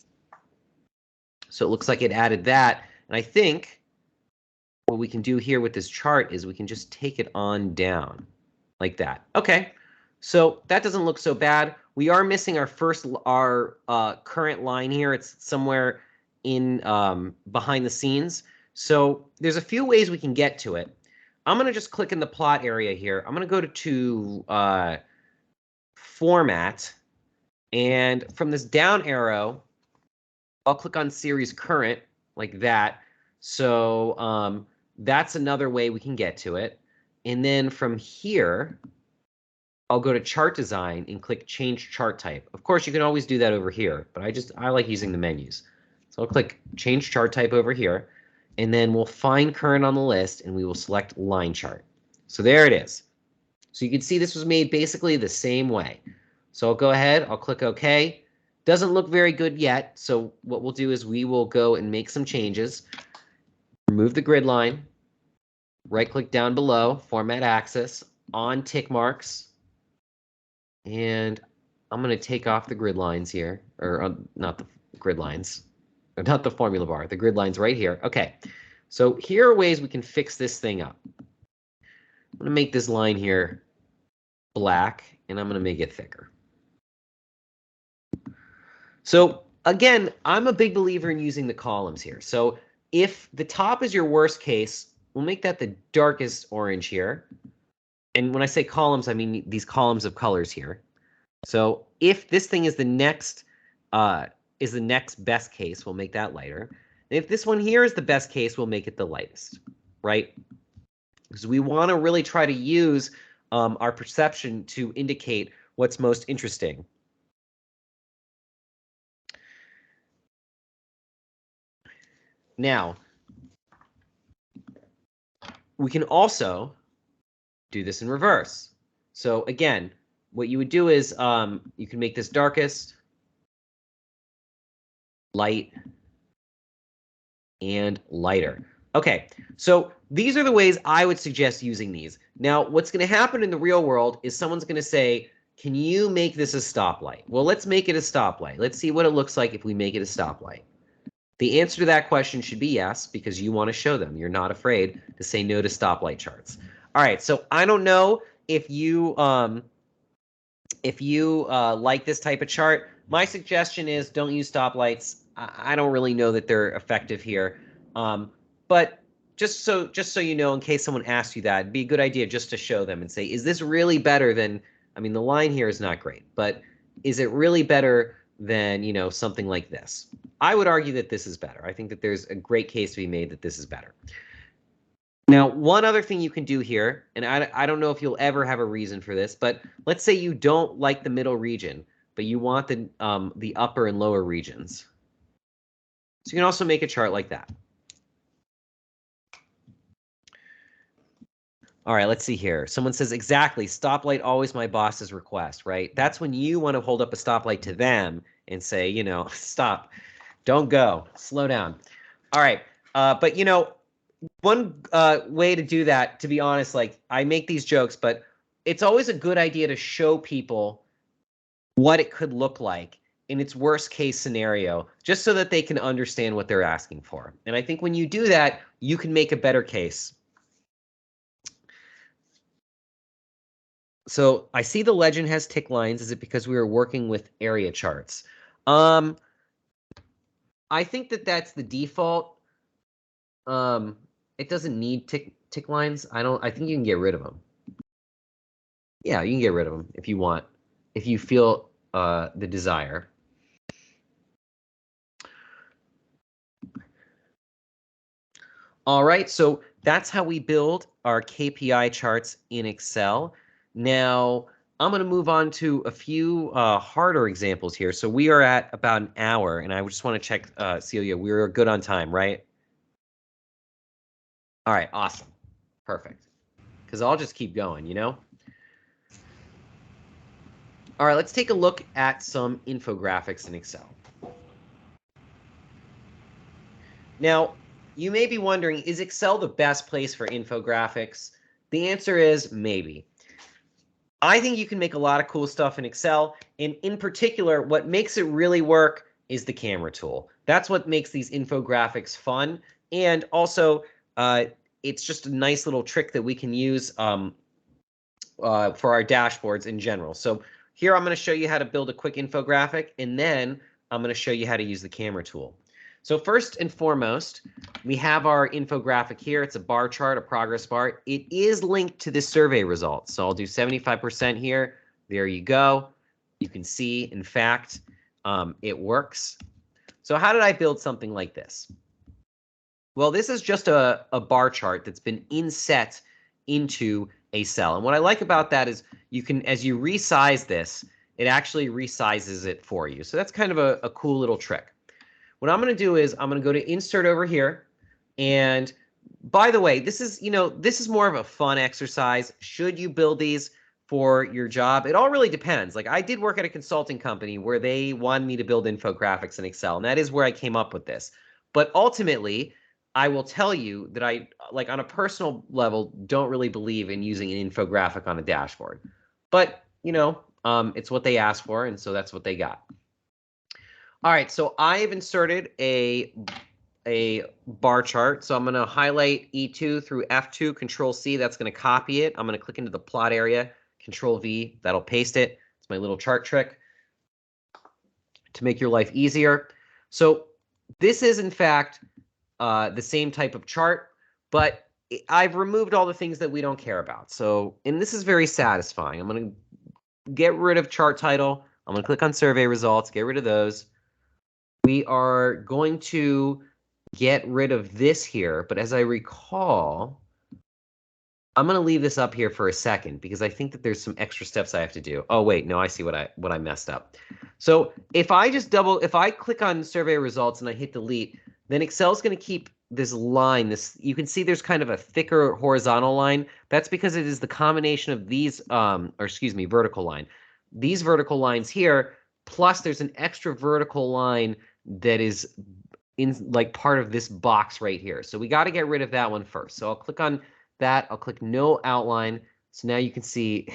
So it looks like it added that. And I think what we can do here with this chart is we can just take it on down like that. Okay, so that doesn't look so bad. We are missing our current line here. It's somewhere in behind the scenes. So there's a few ways we can get to it. I'm going to just click in the plot area here. I'm going to go to Format, and from this down arrow, I'll click on Series Current like that. So that's another way we can get to it. And then from here, I'll go to Chart Design and click Change Chart Type. Of course, you can always do that over here, but I like using the menus. So I'll click Change Chart Type over here, and then we'll find Current on the list, and we will select Line Chart. So there it is. So you can see this was made basically the same way. So I'll go ahead, I'll click OK. Doesn't look very good yet, so what we'll do is we will go and make some changes. Remove the grid line, right-click down below, Format Axis, on tick marks, and I'm going to take off the grid lines here, or not the grid lines, or not the formula bar, the grid lines right here. Okay, so here are ways we can fix this thing up. I'm going to make this line here black, and I'm going to make it thicker. So again, I'm a big believer in using the columns here. So if the top is your worst case, we'll make that the darkest orange here. And when I say columns, I mean these columns of colors here. So if this thing is the next best case, we'll make that lighter. And if this one here is the best case, we'll make it the lightest, right? Because we want to really try to use our perception to indicate what's most interesting. Now, we can also do this in reverse. So again, what you would do is you can make this darkest, light, and lighter. Okay, so these are the ways I would suggest using these. Now, what's going to happen in the real world is someone's going to say, can you make this a stoplight? Well, let's make it a stoplight. Let's see what it looks like if we make it a stoplight. The answer to that question should be yes, because you want to show them. You're not afraid to say no to stoplight charts. All right, so I don't know if you like this type of chart. My suggestion is don't use stoplights. I don't really know that they're effective here. But just so you know, in case someone asks you that, it'd be a good idea just to show them and say, is this really better than, I mean, the line here is not great, but is it really better than, you know, something like this? I would argue that this is better. I think that there's a great case to be made that this is better. Now, one other thing you can do here, and I don't know if you'll ever have a reason for this, but let's say you don't like the middle region, but you want the upper and lower regions. So you can also make a chart like that. All right, let's see here. Someone says, exactly, stoplight always my boss's request, right? That's when you want to hold up a stoplight to them and say, you know, stop, don't go, slow down. All right, but you know, one way to do that, to be honest, like I make these jokes, but it's always a good idea to show people what it could look like in its worst case scenario, just so that they can understand what they're asking for. And I think when you do that, you can make a better case. So I see the legend has tick lines. Is it because we were working with area charts? I think that that's the default. It doesn't need tick lines. I think you can get rid of them. Yeah, you can get rid of them if you want, if you feel the desire. All right, so that's how we build our KPI charts in Excel. Now, I'm going to move on to a few harder examples here. So we are at about an hour, and I just want to check, Celia, we're good on time, right? All right, awesome. Perfect. because I'll just keep going, you know? All right, let's take a look at some infographics in Excel. Now, you may be wondering, is Excel the best place for infographics? The answer is maybe. I think you can make a lot of cool stuff in Excel, and in particular, what makes it really work is the camera tool. That's what makes these infographics fun, and also it's just a nice little trick that we can use for our dashboards in general. So here I'm going to show you how to build a quick infographic, and then I'm going to show you how to use the camera tool. So first and foremost, we have our infographic here. It's a bar chart, a progress bar. It is linked to this survey results. So I'll do 75% here. There you go. You can see, in fact, it works. So how did I build something like this? Well, this is just a bar chart that's been inset into a cell. And what I like about that is you can, as you resize this, it actually resizes it for you. So that's kind of a cool little trick. What I'm going to do is I'm going to go to insert over here. And by the way, this is, this is more of a fun exercise. Should you build these for your job? It all really depends. Like I did work at a consulting company where they wanted me to build infographics in Excel, and that is where I came up with this. But ultimately, I will tell you that I, like on a personal level, don't really believe in using an infographic on a dashboard. But, it's what they asked for, and so that's what they got. All right, so I've inserted a bar chart. So I'm going to highlight E2 through F2, Control C. That's going to copy it. I'm going to click into the plot area, Control V. That'll paste it. It's my little chart trick to make your life easier. So this is, in fact, the same type of chart, but I've removed all the things that we don't care about. So, and this is very satisfying. I'm going to get rid of chart title. I'm going to click on survey results, get rid of those. We are going to get rid of this here, but as I recall, I'm going to leave this up here for a second because I think that there's some extra steps I have to do. Oh, wait, no, I see what I messed up. So if I click on survey results and I hit delete, then Excel's going to keep this line, you can see there's kind of a thicker horizontal line. That's because it is the combination of these, vertical line. These vertical lines here, plus there's an extra vertical line that is in like part of this box right here. So we got to get rid of that one first. So I'll click on that. I'll click no outline. So now you can see,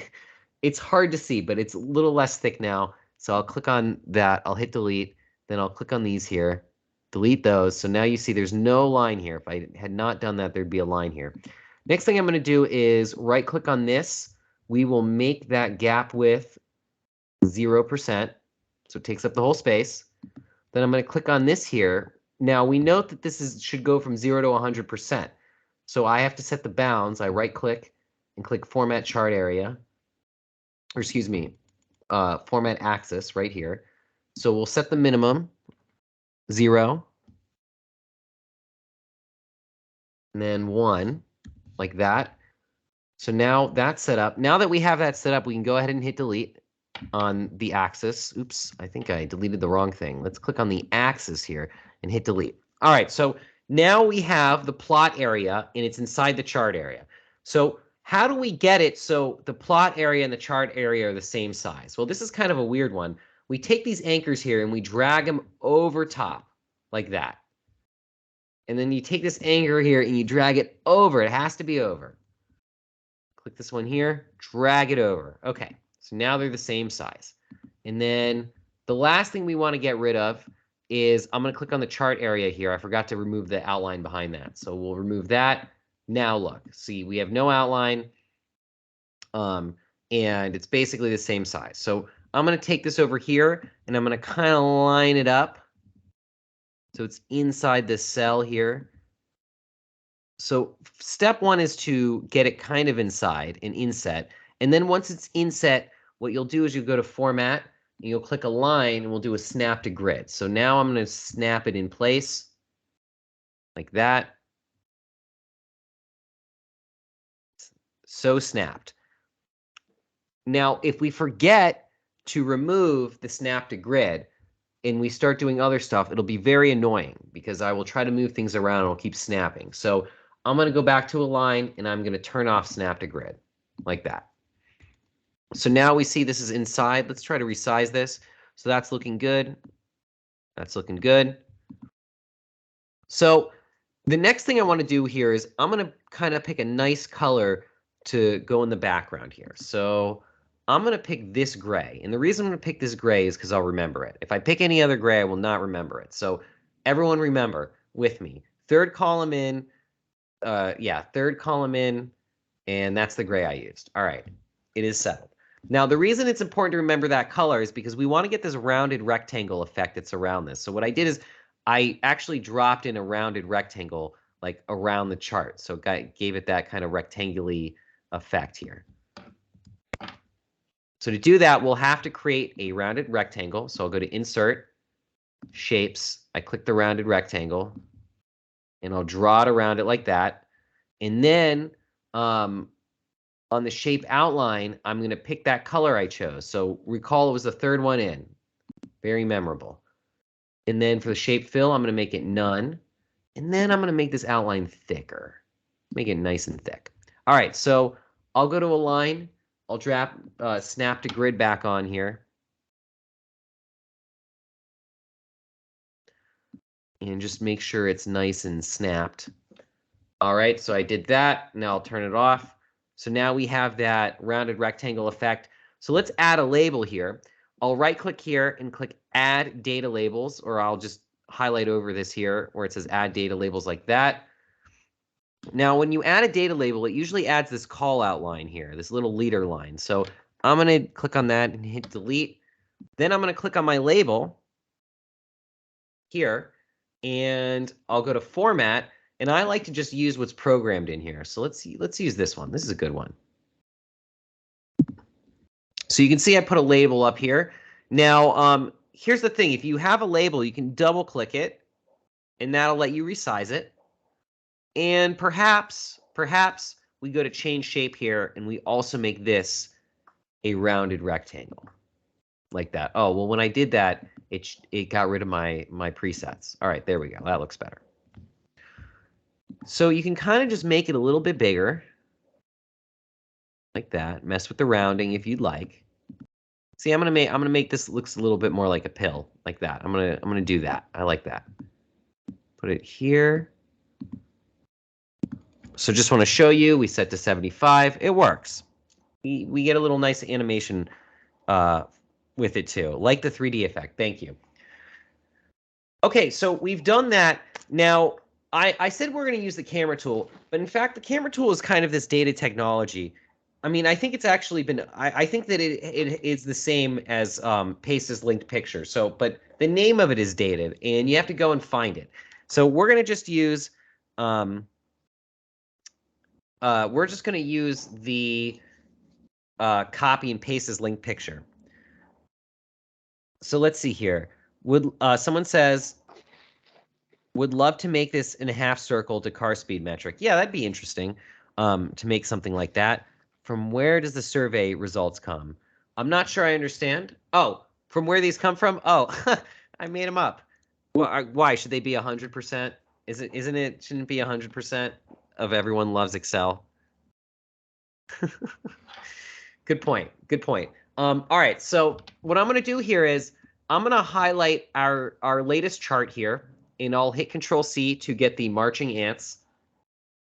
it's hard to see, but it's a little less thick now. So I'll click on that. I'll hit delete. Then I'll click on these here, delete those. So now you see there's no line here. If I had not done that, there'd be a line here. Next thing I'm going to do is right click on this. We will make that gap width 0%. So it takes up the whole space. Then I'm going to click on this here. Now we note that this should go from 0 to 100%. So I have to set the bounds. I right click and click format chart area, or format axis right here. So we'll set the minimum 0, and then 1, like that. So now that's set up. Now that we have that set up, we can go ahead and hit delete on the axis. Oops, I think I deleted the wrong thing. Let's click on the axis here and hit delete. All right, so now we have the plot area and it's inside the chart area. So how do we get it so the plot area and the chart area are the same size? Well, this is kind of a weird one. We take these anchors here and we drag them over top like that. And then you take this anchor here and you drag it over. It has to be over. Click this one here, drag it over. Okay. So now they're the same size. And then the last thing we want to get rid of is I'm going to click on the chart area here. I forgot to remove the outline behind that. So we'll remove that. Now look, see, we have no outline. And it's basically the same size. So I'm going to take this over here and I'm going to kind of line it up. So it's inside this cell here. So step one is to get it kind of inside and inset. And then once it's inset, what you'll do is you go to format and you'll click a line and we'll do a snap to grid. So now I'm going to snap it in place like that. So snapped. Now, if we forget to remove the snap to grid and we start doing other stuff, it'll be very annoying because I will try to move things around and it'll keep snapping. So I'm going to go back to align, and I'm going to turn off snap to grid like that. So now we see this is inside. Let's try to resize this. So that's looking good. That's looking good. So the next thing I want to do here is I'm going to kind of pick a nice color to go in the background here. So I'm going to pick this gray. And the reason I'm going to pick this gray is because I'll remember it. If I pick any other gray, I will not remember it. So everyone remember with me. Third column in. Third column in. And that's the gray I used. All right. It is settled. Now, the reason it's important to remember that color is because we want to get this rounded rectangle effect that's around this. So what I did is I actually dropped in a rounded rectangle like around the chart. So gave it that kind of rectangular effect here. So to do that, we'll have to create a rounded rectangle. So I'll go to Insert, Shapes. I click the rounded rectangle, and I'll draw it around it like that. And then on the shape outline, I'm going to pick that color I chose. So recall it was the third one in. Very memorable. And then for the shape fill, I'm going to make it none. And then I'm going to make this outline thicker. Make it nice and thick. All right, so I'll go to align. I'll drop snap to grid back on here. And just make sure it's nice and snapped. All right, so I did that. Now I'll turn it off. So now we have that rounded rectangle effect. So let's add a label here. I'll right-click here and click Add Data Labels, or I'll just highlight over this here where it says Add Data Labels like that. Now, when you add a data label, it usually adds this call-out line here, this little leader line. So I'm going to click on that and hit Delete. Then I'm going to click on my label here, and I'll go to Format. And I like to just use what's programmed in here. So let's use this one. This is a good one. So you can see I put a label up here. Now, here's the thing. If you have a label, you can double click it, and that'll let you resize it. And perhaps we go to change shape here, and we also make this a rounded rectangle like that. Oh, well, when I did that, it got rid of my presets. All right, there we go. That looks better. So you can kind of just make it a little bit bigger like that. Mess with the rounding if you'd like. See, I'm gonna make this looks a little bit more like a pill, like that. I'm gonna do that. I like that. Put it here. So just want to show you, we set to 75. It works. We get a little nice animation with it too, like the 3D effect. Thank you. Okay, so we've done that. Now, I said we're going to use the camera tool, but in fact, the camera tool is kind of this data technology. I mean, I think it's actually been, I think that it is the same as paste as linked picture. So, but the name of it is dated, and you have to go and find it. So we're going to just use, the copy and paste as linked picture. So let's see here. Someone says, would love to make this in a half circle to car speed metric. Yeah, that'd be interesting to make something like that. From where does the survey results come? I'm not sure I understand. Oh, from where these come from? Oh, I made them up. Why should they be 100%? Shouldn't it be 100% of everyone loves Excel? Good point. Good point. All right. So what I'm going to do here is I'm going to highlight our latest chart here, and I'll hit Control-C to get the marching ants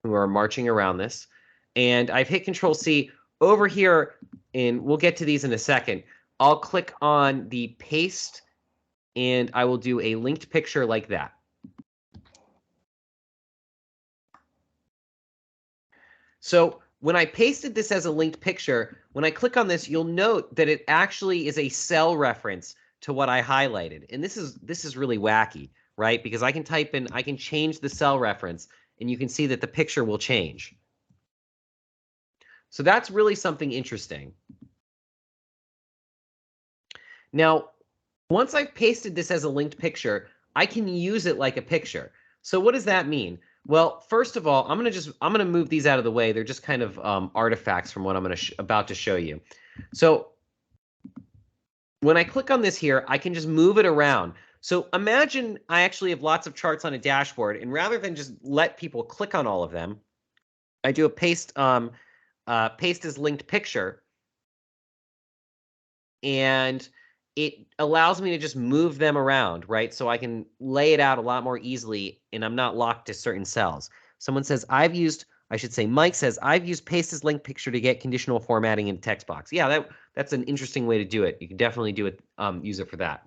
who are marching around this. And I've hit Control-C over here, and we'll get to these in a second. I'll click on the paste, and I will do a linked picture like that. So when I pasted this as a linked picture, when I click on this, you'll note that it actually is a cell reference to what I highlighted. And this is really wacky, right? Because I can type in, I can change the cell reference, and you can see that the picture will change. So that's really something interesting. Now, once I've pasted this as a linked picture, I can use it like a picture. So what does that mean? Well, first of all, I'm gonna move these out of the way. They're just kind of artifacts from what I'm about to show you. So when I click on this here, I can just move it around. So imagine I actually have lots of charts on a dashboard, and rather than just let people click on all of them, I do a paste as linked picture, and it allows me to just move them around, right? So I can lay it out a lot more easily, and I'm not locked to certain cells. Someone says, Mike says, I've used paste as linked picture to get conditional formatting in text box. Yeah, that's an interesting way to do it. You can definitely do it, use it for that.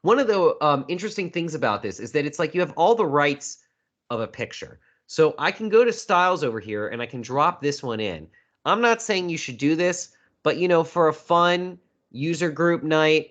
One of the interesting things about this is that it's like you have all the rights of a picture. So I can go to styles over here and I can drop this one in. I'm not saying you should do this, but you know, for a fun user group night,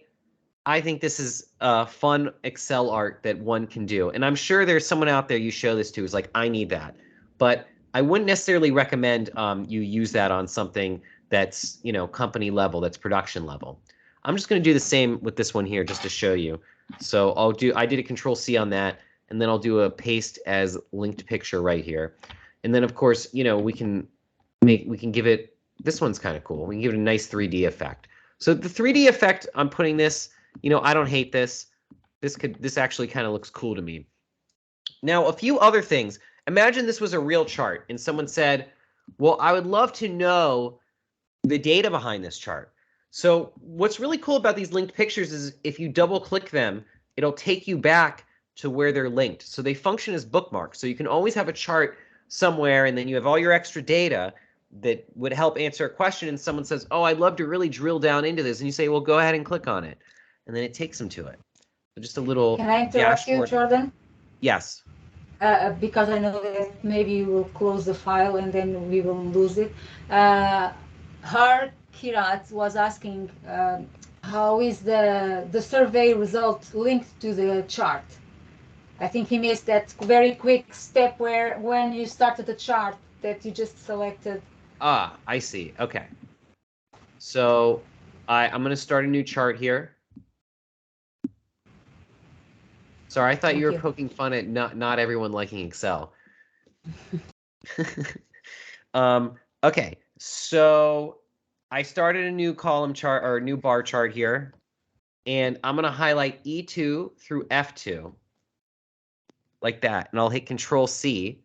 I think this is a fun Excel art that one can do. And I'm sure there's someone out there you show this to who's like, I need that. But I wouldn't necessarily recommend you use that on something that's, you know, company level, that's production level. I'm just going to do the same with this one here just to show you. So I did a Control C on that, and then I'll do a paste as linked picture right here. And then of course, you know, we can give it, this one's kind of cool. We can give it a nice 3D effect. So the 3D effect, I'm putting this, you know, I don't hate this. This actually kind of looks cool to me. Now, a few other things. Imagine this was a real chart and someone said, well, I would love to know the data behind this chart. So what's really cool about these linked pictures is if you double click them, it'll take you back to where they're linked. So they function as bookmarks. So you can always have a chart somewhere and then you have all your extra data that would help answer a question, and someone says, oh, I'd love to really drill down into this, and you say, well, go ahead and click on it, and then it takes them to it. So just a little Can I interrupt dashboard. you, Jordan? Yes. Because I know that maybe you will close the file and then we will lose it. Her Kirat was asking how is the survey result linked to the chart? I think he missed that very quick step where when you started the chart that you just selected. Ah, I see. Okay. So I'm going to start a new chart here. Sorry, I thought you were poking fun at not everyone liking Excel. Okay, so I started a new column chart or a new bar chart here, and I'm going to highlight E2 through F2 like that, and I'll hit Control C,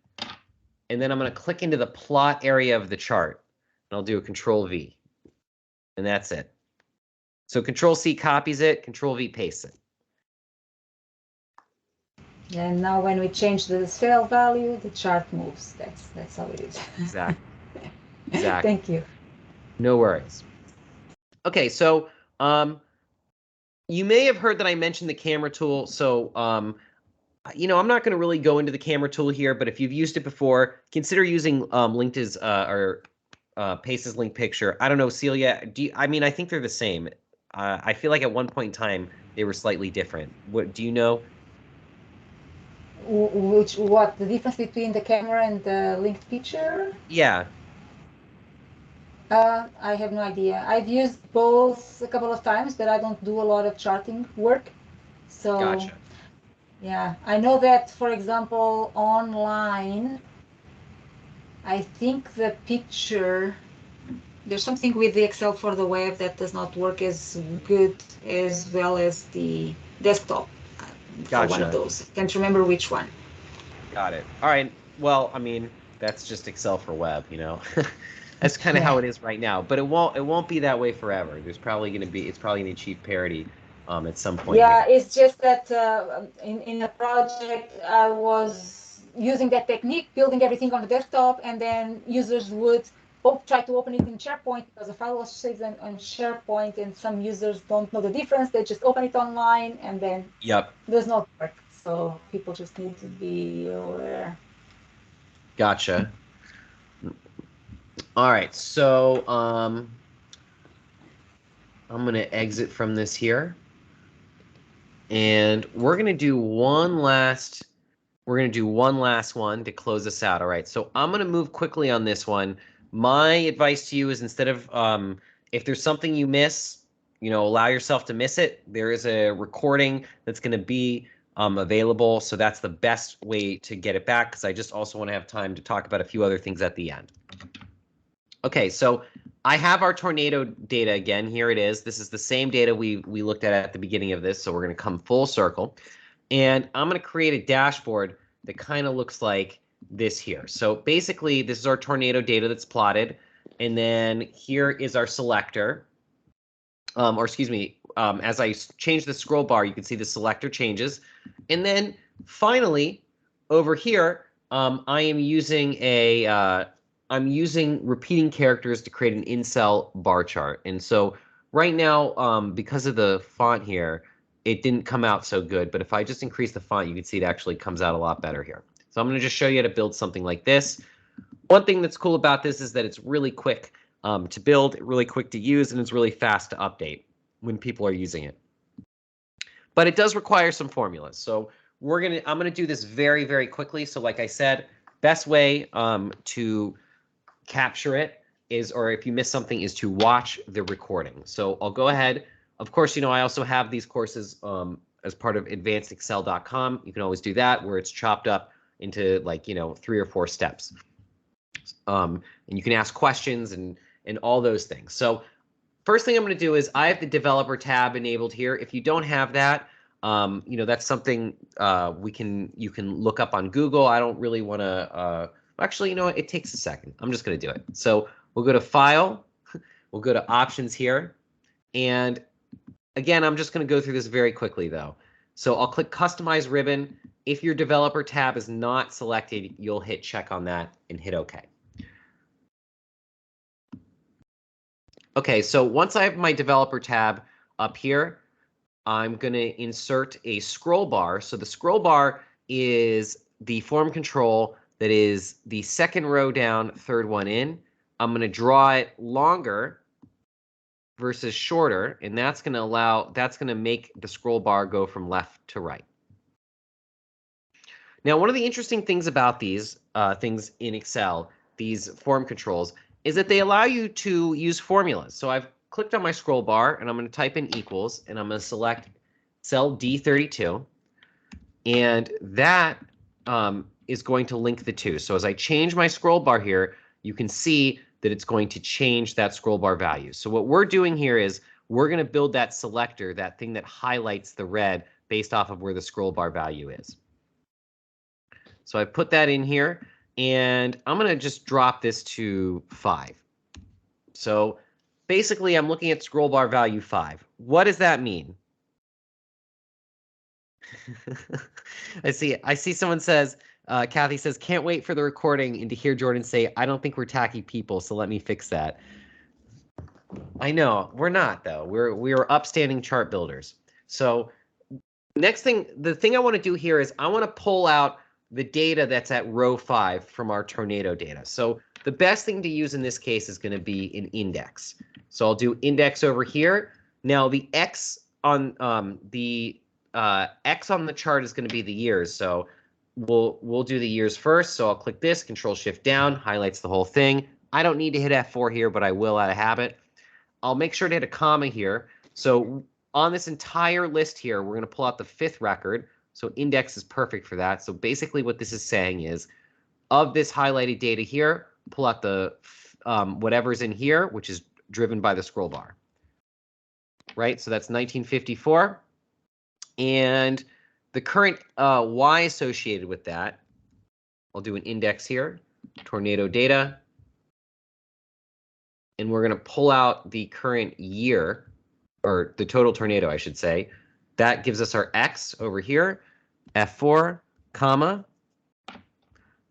and then I'm going to click into the plot area of the chart, and I'll do a Control V, and that's it. So Control C copies it, Control V pastes it. And now when we change the cell value, the chart moves. That's how it is. Exactly. Exactly. Thank you. No worries. Okay, so you may have heard that I mentioned the camera tool. So you know, I'm not going to really go into the camera tool here, but if you've used it before, consider using linked as or paste as linked picture. I don't know, Celia. I mean, I think they're the same. I feel like at one point in time they were slightly different. What do you know? What the difference between the camera and the linked picture? Yeah. I have no idea. I've used both a couple of times, but I don't do a lot of charting work. So, Gotcha. Yeah, I know that, for example, online, I think the picture, there's something with the Excel for the web that does not work as good as well as the desktop. For one of those. Can't remember which one. Got it. All right. Well, I mean, that's just Excel for web, you know. That's kind of how it is right now, but it won't be that way forever. It's probably going to achieve parity at some point. Yeah, it's just that in a project I was using that technique, building everything on the desktop, and then users would try to open it in SharePoint because the file was saved on SharePoint, and some users don't know the difference. They just open it online, and then does not work. So people just need to be aware. Gotcha. All right, so I'm going to exit from this here, and we're going to do one last one to close this out. All right, so I'm going to move quickly on this one. My advice to you is, instead of if there's something you miss, you know, allow yourself to miss it. There is a recording that's going to be available, so that's the best way to get it back, because I just also want to have time to talk about a few other things at the end. Okay, so I have our tornado data again. Here it is. This is the same data we looked at the beginning of this, so we're going to come full circle. And I'm going to create a dashboard that kind of looks like this here. So basically, this is our tornado data that's plotted. And then here is our selector. Or excuse me, as I change the scroll bar, you can see the selector changes. And then finally, over here, I am using I'm using repeating characters to create an in-cell bar chart. And so right now, because of the font here, it didn't come out so good. But if I just increase the font, you can see it actually comes out a lot better here. So I'm going to just show you how to build something like this. One thing that's cool about this is that it's really quick to build, really quick to use, and it's really fast to update when people are using it. But it does require some formulas. So I'm gonna do this very, very quickly. So like I said, best way to capture it is, or if you miss something, is to watch the recording. So I'll go ahead. Of course, I also have these courses as part of advancedexcel.com. You can always do that, where it's chopped up into 3 or 4 steps. And you can ask questions and all those things. So first thing I'm going to do is I have the developer tab enabled here. If you don't have that, that's something you can look up on Google. I don't really want to. Actually, it takes a second. I'm just going to do it. So we'll go to File. We'll go to Options here, and again, I'm just going to go through this very quickly though. So I'll click Customize Ribbon. If your developer tab is not selected, you'll hit check on that and hit OK. Okay, so once I have my developer tab up here, I'm going to insert a scroll bar. So the scroll bar is the form control that is the second row down, third one in. I'm going to draw it longer versus shorter, and that's going to make the scroll bar go from left to right. Now, one of the interesting things about these things in Excel, these form controls, is that they allow you to use formulas. So I've clicked on my scroll bar, and I'm going to type in equals, and I'm going to select cell D32, and that is going to link the two. So as I change my scroll bar here, you can see that it's going to change that scroll bar value. So what we're doing here is we're going to build that selector, that thing that highlights the red based off of where the scroll bar value is. So I put that in here, and I'm going to just drop this to 5. So basically, I'm looking at scroll bar value 5. What does that mean? I see someone says, Kathy says, can't wait for the recording and to hear Jordan say, I don't think we're tacky people, so let me fix that. I know, we're not, though. We're upstanding chart builders. So the thing I want to do here is I want to pull out the data that's at row 5 from our tornado data. So the best thing to use in this case is going to be an index. So I'll do index over here. Now the X on the chart is going to be the years. So we'll do the years first. So I'll click this, Control Shift down, highlights the whole thing. I don't need to hit F4 here, but I will out of habit. I'll make sure to hit a comma here. So on this entire list here, we're going to pull out the 5th record. So index is perfect for that. So basically what this is saying is, of this highlighted data here, pull out the whatever's in here, which is driven by the scroll bar. Right, so that's 1954. And the current Y associated with that, I'll do an index here, tornado data. And we're going to pull out the current year, or the total tornado, I should say. That gives us our X over here, F4, comma,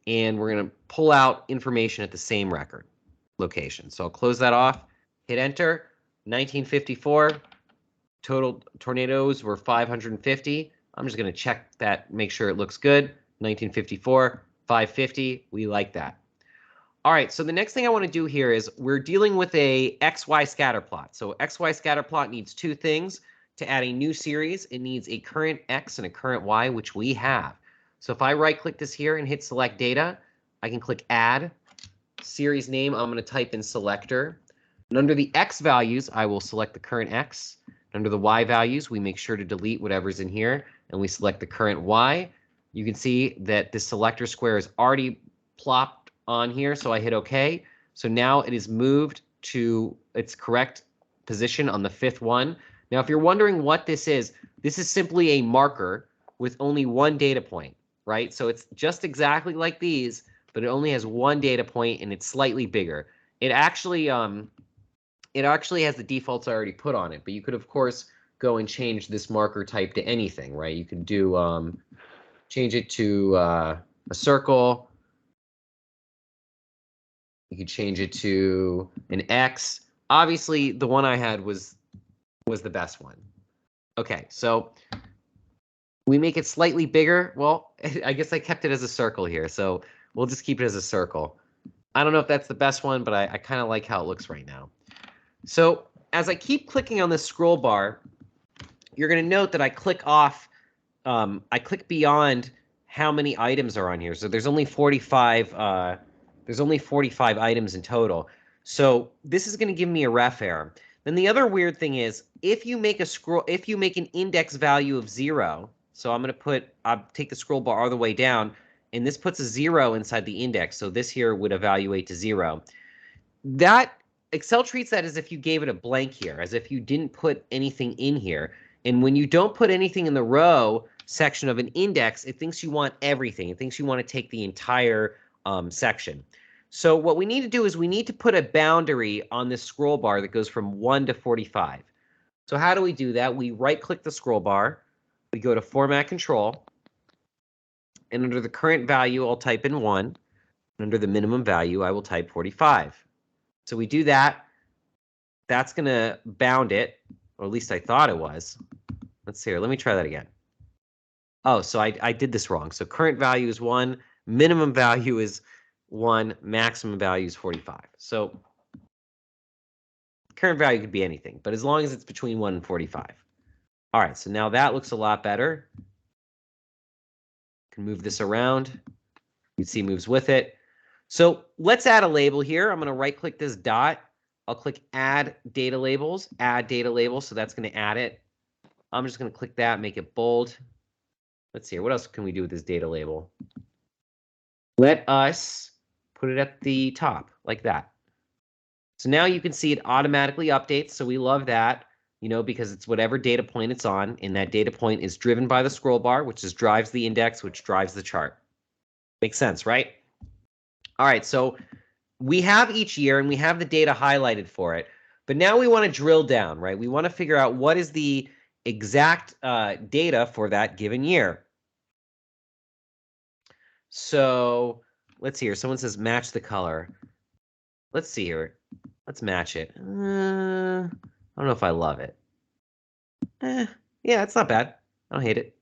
and we're going to pull out information at the same record location. So I'll close that off, hit enter, 1954, total tornadoes were 550. I'm just going to check that, make sure it looks good, 1954, 550, we like that. All right, so the next thing I want to do here is we're dealing with a XY scatter plot. So XY scatter plot needs 2 things. To add a new series, it needs a current X and a current Y, which we have. So if I right-click this here and hit Select Data, I can click Add. Series name, I'm going to type in Selector. And under the X values, I will select the current X. Under the Y values, we make sure to delete whatever's in here, and we select the current Y. You can see that the selector square is already plopped on here, so I hit OK. So now it is moved to its correct position on the 5th one. Now, if you're wondering what this is simply a marker with only one data point. right? So it's just exactly like these, but it only has one data point and it's slightly bigger. It actually has the defaults already put on it, but you could of course go and change this marker type to anything, right? You could do change it to a circle. You could change it to an X. Obviously, the one I had was the best one. Okay, so we make it slightly bigger. Well, I guess I kept it as a circle here, so we'll just keep it as a circle. I don't know if that's the best one, but I kind of like how it looks right now. So as I keep clicking on this scroll bar, you're going to note that I click off, I click beyond how many items are on here. So there's only 45. There's only 45 items in total. So this is going to give me a ref error. Then the other weird thing is if you make an index value of 0, so I'm going to I'll take the scroll bar all the way down, and this puts a 0 inside the index. So this here would evaluate to 0. That Excel treats that as if you gave it a blank here, as if you didn't put anything in here. And when you don't put anything in the row section of an index, it thinks you want everything. It thinks you want to take the entire section. So what we need to do is we need to put a boundary on this scroll bar that goes from 1 to 45. So how do we do that? We right-click the scroll bar. We go to Format Control. And under the current value, I'll type in 1. And under the minimum value, I will type 45. So we do that. That's going to bound it, or at least I thought it was. Let's see here. Let me try that again. Oh, so I did this wrong. So current value is 1, minimum value is 1, maximum value is 45. So current value could be anything, but as long as it's between 1 and 45. All right, so now that looks a lot better. Can move this around. You can see moves with it. So let's add a label here. I'm going to right-click this dot. I'll click Add Data Labels, Add Data Labels, so that's going to add it. I'm just going to click that, make it bold. Let's see here. What else can we do with this data label? Let us put it at the top, like that. So now you can see it automatically updates, so we love that, because it's whatever data point it's on, and that data point is driven by the scroll bar, which drives the index, which drives the chart. Makes sense, right? All right, so we have each year, and we have the data highlighted for it, but now we want to drill down, right? We want to figure out what is the exact data for that given year. So let's see here. Someone says match the color. Let's see here. Let's match it. I don't know if I love it. Yeah, it's not bad. I don't hate it.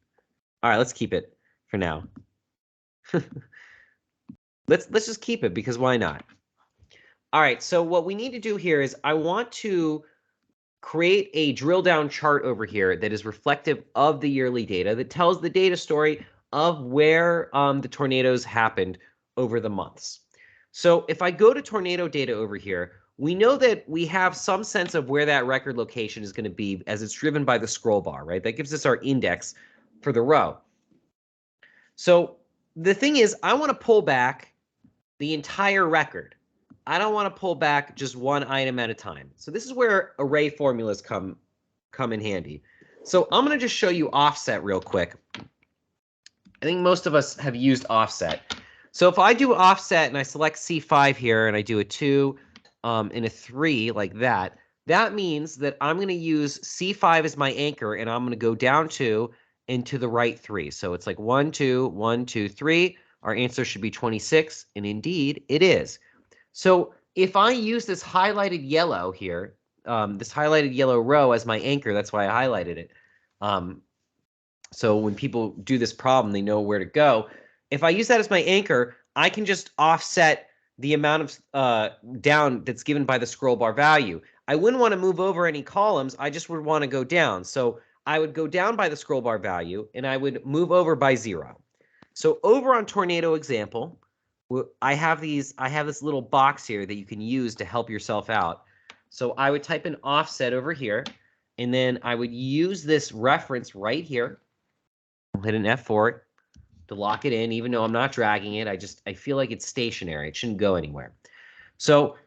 All right, let's keep it for now. Let's just keep it because why not? All right, so what we need to do here is I want to create a drill down chart over here that is reflective of the yearly data that tells the data story of where the tornadoes happened over the months. So if I go to tornado data over here, we know that we have some sense of where that record location is going to be as it's driven by the scroll bar, right? That gives us our index for the row. So the thing is, I want to pull back the entire record. I don't want to pull back just one item at a time. So this is where array formulas come in handy. So I'm going to just show you offset real quick. I think most of us have used offset. So if I do offset and I select C5 here and I do a 2 and a 3 like that, that means that I'm going to use C5 as my anchor and I'm going to go down 2 and to the right 3. So it's like 1, 2, 1, 2, 3. Our answer should be 26, and indeed it is. So if I use this highlighted yellow here, this highlighted yellow row as my anchor, that's why I highlighted it. So when people do this problem, they know where to go. If I use that as my anchor, I can just offset the amount of down that's given by the scroll bar value. I wouldn't want to move over any columns. I just would want to go down. So I would go down by the scroll bar value, and I would move over by 0. So over on Tornado example, I have this little box here that you can use to help yourself out. So I would type an offset over here, and then I would use this reference right here. I'll hit an F4 to lock it in, even though I'm not dragging it. I feel like it's stationary. It shouldn't go anywhere. So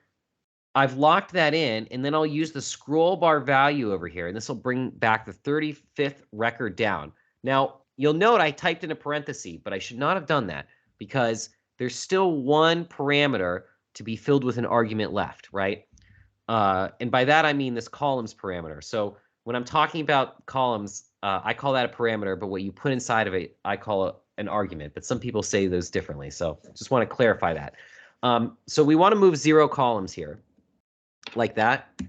I've locked that in, and then I'll use the scroll bar value over here, and this will bring back the 35th record down. Now, you'll note I typed in a parenthesis, but I should not have done that because there's still one parameter to be filled with an argument left, right? And by that, I mean this columns parameter. So when I'm talking about columns, I call that a parameter, but what you put inside of it, I call it an argument. But some people say those differently. So just want to clarify that. So we want to move 0 columns here, like that,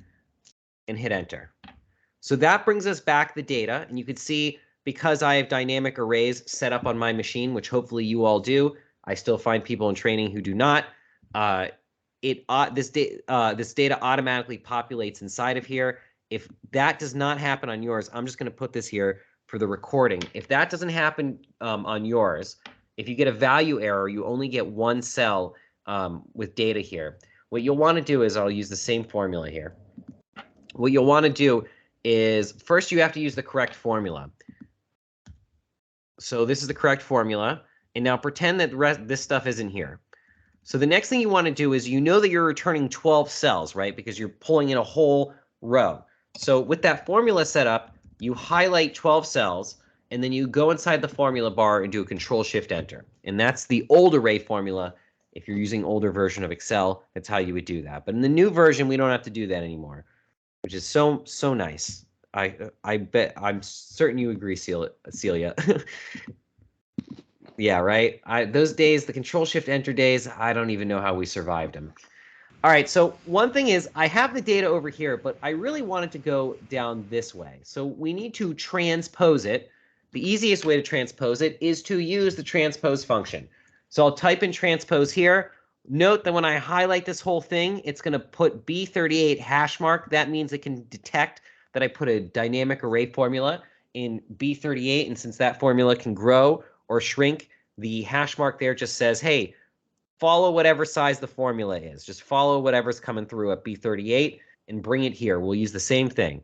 and hit enter. So that brings us back the data. And you can see, because I have dynamic arrays set up on my machine, which hopefully you all do, I still find people in training who do not. This data automatically populates inside of here. If that does not happen on yours, I'm just going to put this here for the recording. If that doesn't happen on yours, if you get a value error, you only get one cell with data here. What you'll want to do is, I'll use the same formula here. What you'll want to do is, first you have to use the correct formula. So this is the correct formula. And now pretend that this stuff isn't here. So the next thing you want to do is, you know that you're returning 12 cells, right? Because you're pulling in a whole row. So with that formula set up, you highlight 12 cells, and then you go inside the formula bar and do a Control-Shift-Enter. And that's the old array formula. If you're using older version of Excel, that's how you would do that. But in the new version, we don't have to do that anymore, which is so nice. I bet, I'm certain you agree, Celia. Yeah, right. Those days, the Control-Shift-Enter days, I don't even know how we survived them. All right, so one thing is, I have the data over here, but I really wanted to go down this way. So we need to transpose it. The easiest way to transpose it is to use the transpose function. So I'll type in transpose here. Note that when I highlight this whole thing, it's going to put B38 hash mark. That means it can detect that I put a dynamic array formula in B38, and since that formula can grow or shrink, the hash mark there just says, hey, follow whatever size the formula is. Just follow whatever's coming through at B38 and bring it here. We'll use the same thing.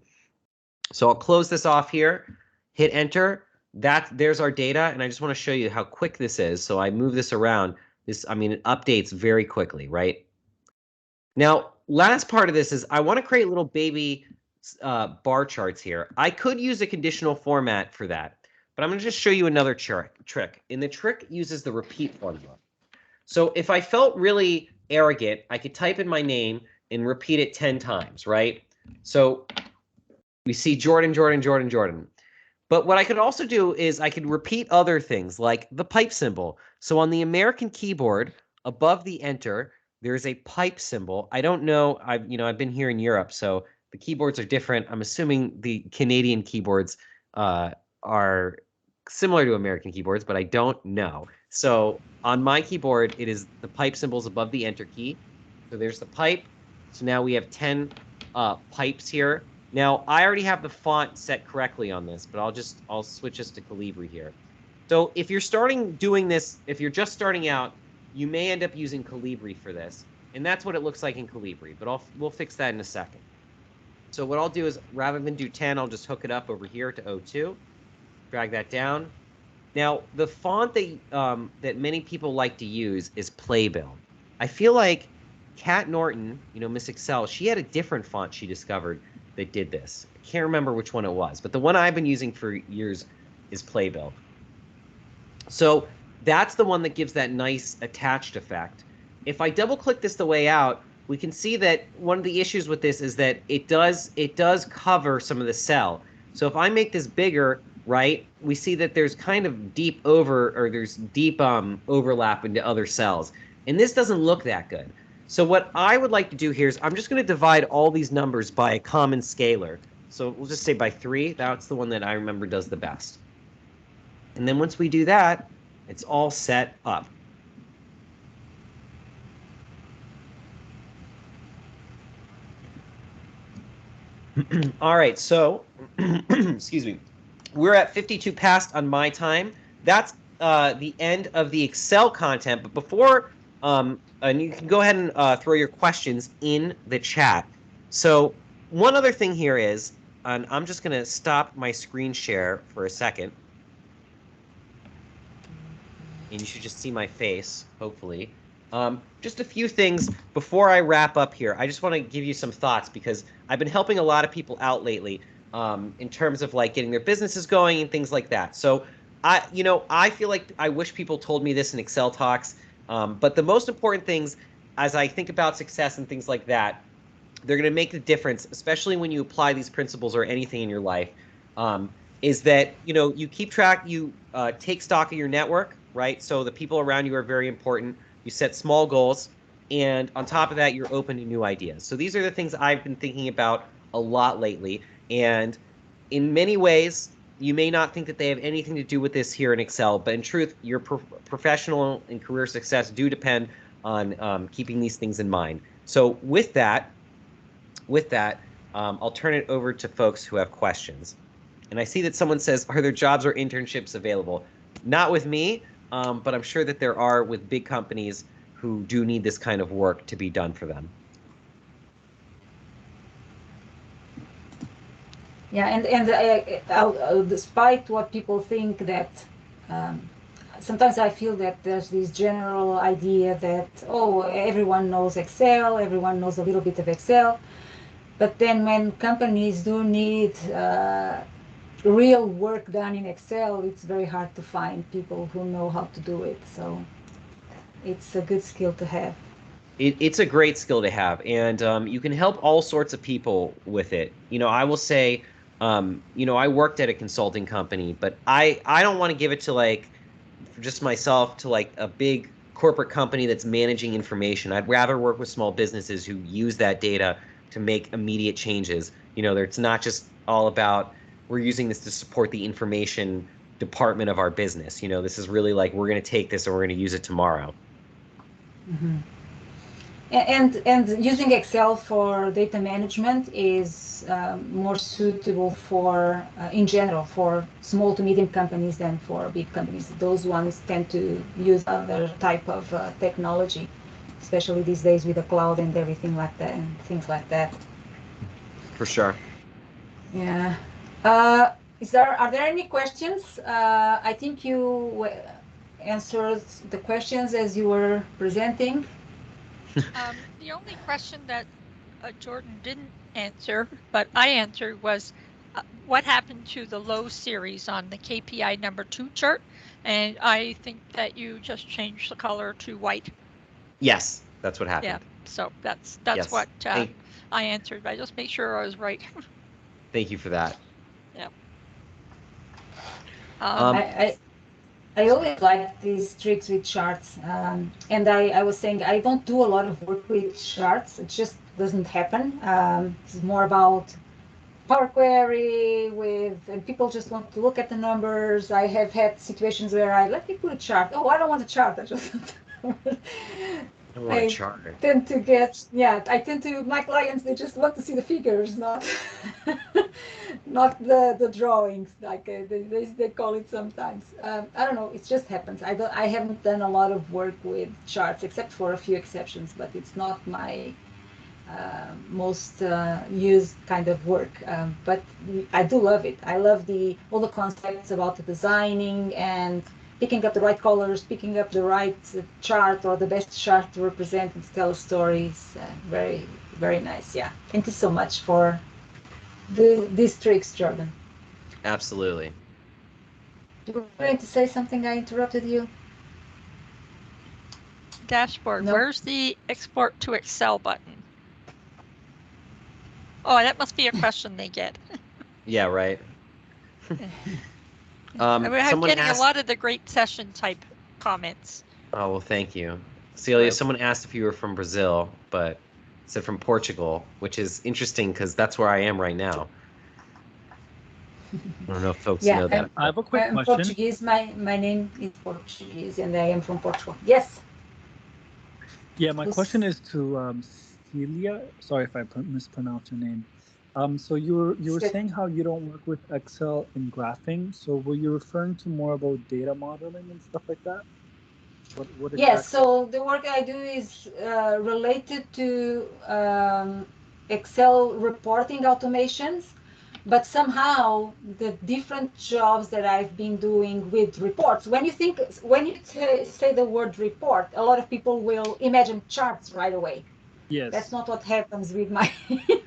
So I'll close this off here, hit enter. There's our data, and I just want to show you how quick this is. So I move this around. I mean, it updates very quickly, right? Now, last part of this is, I want to create little baby bar charts here. I could use a conditional format for that, but I'm going to just show you another trick. And the trick uses the repeat formula. So if I felt really arrogant, I could type in my name and repeat it 10 times, right? So we see Jordan, Jordan, Jordan, Jordan. But what I could also do is I could repeat other things like the pipe symbol. So on the American keyboard, above the enter, there's a pipe symbol. I don't know. I've been here in Europe, so the keyboards are different. I'm assuming the Canadian keyboards are similar to American keyboards, but I don't know. So on my keyboard, it is the pipe symbols above the enter key. So there's the pipe. So now we have 10 pipes here. Now I already have the font set correctly on this, but I'll switch this to Calibri here. So if you're doing this, if you're just starting out, you may end up using Calibri for this. And that's what it looks like in Calibri, but we'll fix that in a second. So what I'll do is, rather than do 10, I'll just hook it up over here to O2. Drag that down. Now, the font that many people like to use is Playbill. I feel like Kat Norton, Miss Excel, she had a different font she discovered that did this. I can't remember which one it was, but the one I've been using for years is Playbill. So that's the one that gives that nice attached effect. If I double-click this the way out, we can see that one of the issues with this is that it does cover some of the cell. So if I make this bigger, right, we see that there's kind of deep overlap into other cells. And this doesn't look that good. So what I would like to do here is, I'm just going to divide all these numbers by a common scalar. So we'll just say by 3. That's the one that I remember does the best. And then once we do that, it's all set up. All right, so, excuse me. We're at 52 past on my time. That's the end of the Excel content. But before, and you can go ahead and throw your questions in the chat. So one other thing here is, and I'm just going to stop my screen share for a second. And you should just see my face, hopefully. Just a few things before I wrap up here. I just want to give you some thoughts, because I've been helping a lot of people out lately in terms of like getting their businesses going and things like that. So I feel like I wish people told me this in Excel talks, but the most important things, as I think about success and things like that, they're going to make the difference, especially when you apply these principles or anything in your life, is that, you keep track, you take stock of your network, right? So the people around you are very important. You set small goals, and on top of that, you're open to new ideas. So these are the things I've been thinking about a lot lately, and in many ways, you may not think that they have anything to do with this here in Excel, but in truth, your professional and career success do depend on keeping these things in mind. So with that, I'll turn it over to folks who have questions. And I see that someone says, are there jobs or internships available? Not with me, but I'm sure that there are with big companies who do need this kind of work to be done for them. Yeah, and despite what people think that sometimes I feel that there's this general idea that, oh, everyone knows Excel, everyone knows a little bit of Excel. But then when companies do need real work done in Excel, it's very hard to find people who know how to do it. So it's a good skill to have. It's a great skill to have, and you can help all sorts of people with it. I will say, I worked at a consulting company, but I don't want to give it to for just myself to a big corporate company that's managing information. I'd rather work with small businesses who use that data to make immediate changes. It's not just all about we're using this to support the information department of our business. This is really we're going to take this and we're going to use it tomorrow. Mm-hmm. And using Excel for data management is more suitable for, in general, for small to medium companies than for big companies. Those ones tend to use other type of technology, especially these days with the cloud and everything like that and things like that. For sure. Yeah. Are there any questions? I think you answered the questions as you were presenting. The only question that Jordan didn't answer, but I answered, was what happened to the low series on the KPI number 2 chart? And I think that you just changed the color to white. Yes, that's what happened. Yeah, so that's Yes. what I answered. I just make sure I was right. Thank you for that. Yeah. I always like these tricks with charts, and I was saying I don't do a lot of work with charts. It just doesn't happen. It's more about Power Query and people just want to look at the numbers. I have had situations where let me put a chart. Oh, I don't want a chart. I just I want a chart. I tend to, my clients, they just want to see the figures, not not the drawings, they call it sometimes. I don't know, it just happens. I haven't done a lot of work with charts, except for a few exceptions, but it's not my most used kind of work. But I do love it. I love all the concepts about the designing and picking up the right colors, picking up the right chart or the best chart to represent and tell stories. Very, very nice. Yeah. Thank you so much for these tricks, Jordan. Absolutely. You were going to say something? I interrupted you. Dashboard. No. Where's the export to Excel button? Oh, that must be a question they get. Yeah, right. I'm getting a lot of the great session type comments. Oh, well, thank you. Celia, someone asked if you were from Brazil, but said from Portugal, which is interesting because that's where I am right now. I don't know if folks know that. I have a quick question. Portuguese. My name is Portuguese, and I am from Portugal. Yes. Yeah, my question is to Celia. Sorry if I mispronounced your name. So you were saying how you don't work with Excel in graphing. So were you referring to more about data modeling and stuff like that? What yes. So the work I do is related to Excel reporting automations, but somehow the different jobs that I've been doing with reports. When you say the word report, a lot of people will imagine charts right away. Yes. That's not what happens with my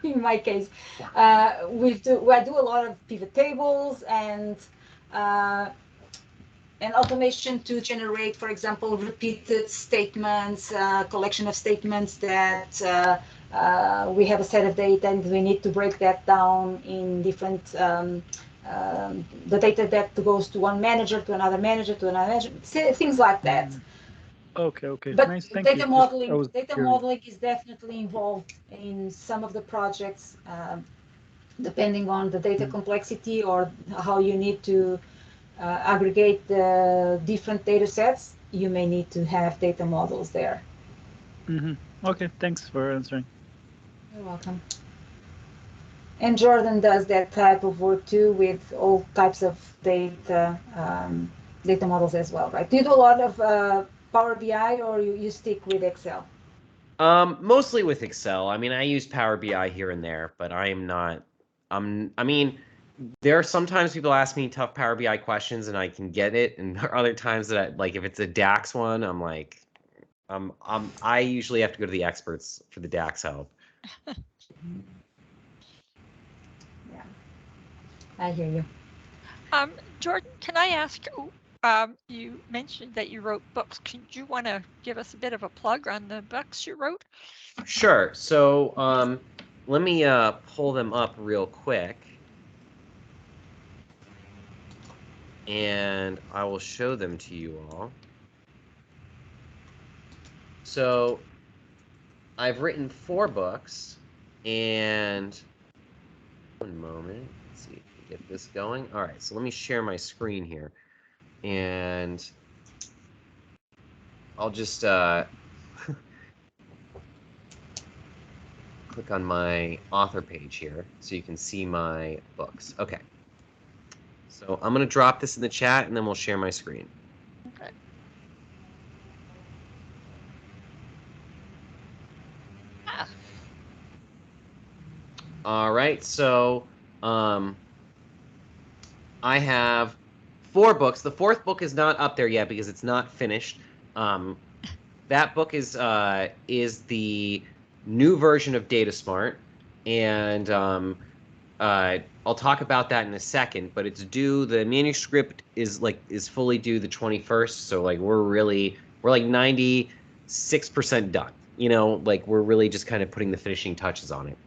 in my case. I do a lot of pivot tables and and automation to generate, for example, repeated statements, collection of statements that we have a set of data and we need to break that down in different, the data that goes to one manager, to another manager, to another manager, things like that. Okay, okay, But nice, thank data you. modeling, Just, data curious. modeling is definitely involved in some of the projects, depending on the data complexity or how you need to aggregate the different data sets. You may need to have data models there. Okay, thanks for answering. You're welcome. And Jordan does that type of work too, with all types of data data models as well, right? Do you do a lot of Power BI, or you stick with Excel? Mostly with Excel. I mean, I use Power BI here and there, but I am not. I mean, there are sometimes people ask me tough Power BI questions and I can get it, and there are other times that like if it's a DAX one, I'm like, I usually have to go to the experts for the DAX help. Yeah, I hear you. Jordan, can I ask? You mentioned that you wrote books. Could you want to give us a bit of a plug on the books you wrote? Sure. So let me pull them up real quick, and I will show them to you all. So I've written 4 books, and one moment. Let's see if we get this going. All right, so let me share my screen here, and I'll just click on my author page here so you can see my books. Okay. So I'm going to drop this in the chat, and then we'll share my screen. Okay. All right, so I have 4 books. The 4th book is not up there yet because it's not finished. That book is the new version of DataSmart, and I'll talk about that in a second. But it's due. The manuscript is fully due the 21st. So like we're like 96% done. You know, like we're really just kind of putting the finishing touches on it.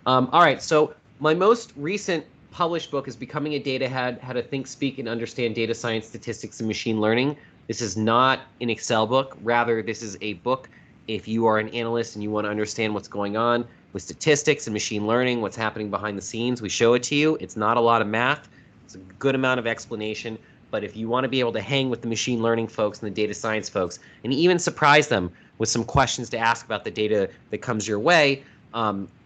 All right, so my most recent published book is Becoming a Data Head: How to Think, Speak, and Understand Data Science, Statistics, and Machine Learning. This is not an Excel book. Rather, this is a book if you are an analyst and you want to understand what's going on with statistics and machine learning, what's happening behind the scenes. We show it to you. It's not a lot of math. It's a good amount of explanation. But if you want to be able to hang with the machine learning folks and the data science folks and even surprise them with some questions to ask about the data that comes your way,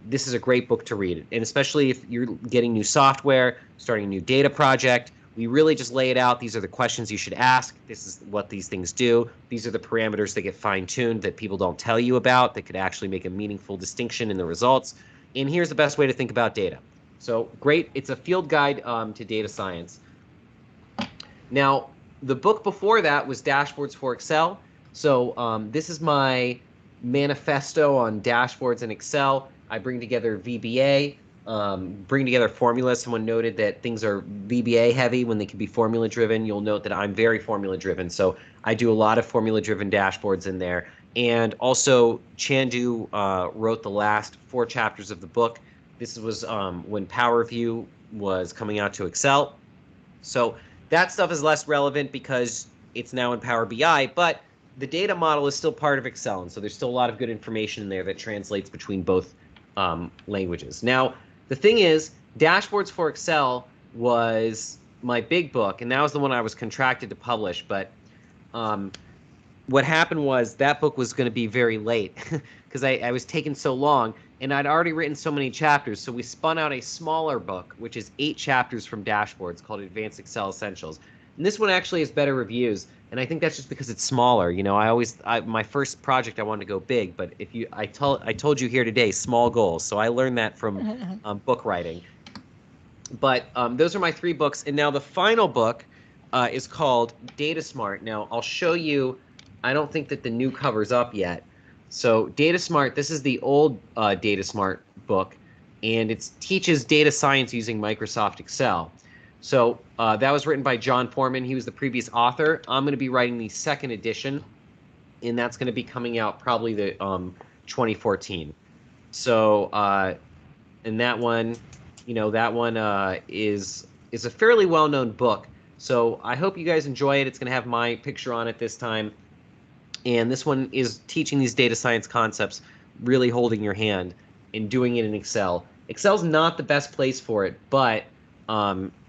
this is a great book to read. And especially if you're getting new software, starting a new data project, we really just lay it out. These are the questions you should ask. This is what these things do. These are the parameters that get fine-tuned that people don't tell you about that could actually make a meaningful distinction in the results. And here's the best way to think about data. So great. It's a field guide to data science. Now, the book before that was Dashboards for Excel. So this is my manifesto on dashboards in Excel. I bring together VBA, bring together formulas. Someone noted that things are VBA heavy when they can be formula driven. You'll note that I'm very formula driven. So I do a lot of formula driven dashboards in there. And also Chandu wrote the last 4 chapters of the book. This was when Power View was coming out to Excel. So that stuff is less relevant because it's now in Power BI, but the data model is still part of Excel, and so there's still a lot of good information in there that translates between both languages. Now, the thing is, Dashboards for Excel was my big book, and that was the one I was contracted to publish, but what happened was that book was going to be very late because I was taking so long, and I'd already written so many chapters, so we spun out a smaller book, which is 8 chapters from Dashboards called Advanced Excel Essentials. And this one actually has better reviews, and I think that's just because it's smaller. You know, my first project I wanted to go big, but I told you here today, small goals. So I learned that from book writing. But those are my 3 books, and now the final book is called DataSmart. Now I'll show you. I don't think that the new cover's up yet. So DataSmart, this is the old DataSmart book, and it teaches data science using Microsoft Excel. So that was written by John Foreman. He was the previous author. I'm going to be writing the second edition, and that's going to be coming out probably the 2014. So and that one, you know, that one is a fairly well-known book. So I hope you guys enjoy it. It's going to have my picture on it this time. And this one is teaching these data science concepts, really holding your hand and doing it in Excel. Excel's not the best place for it, but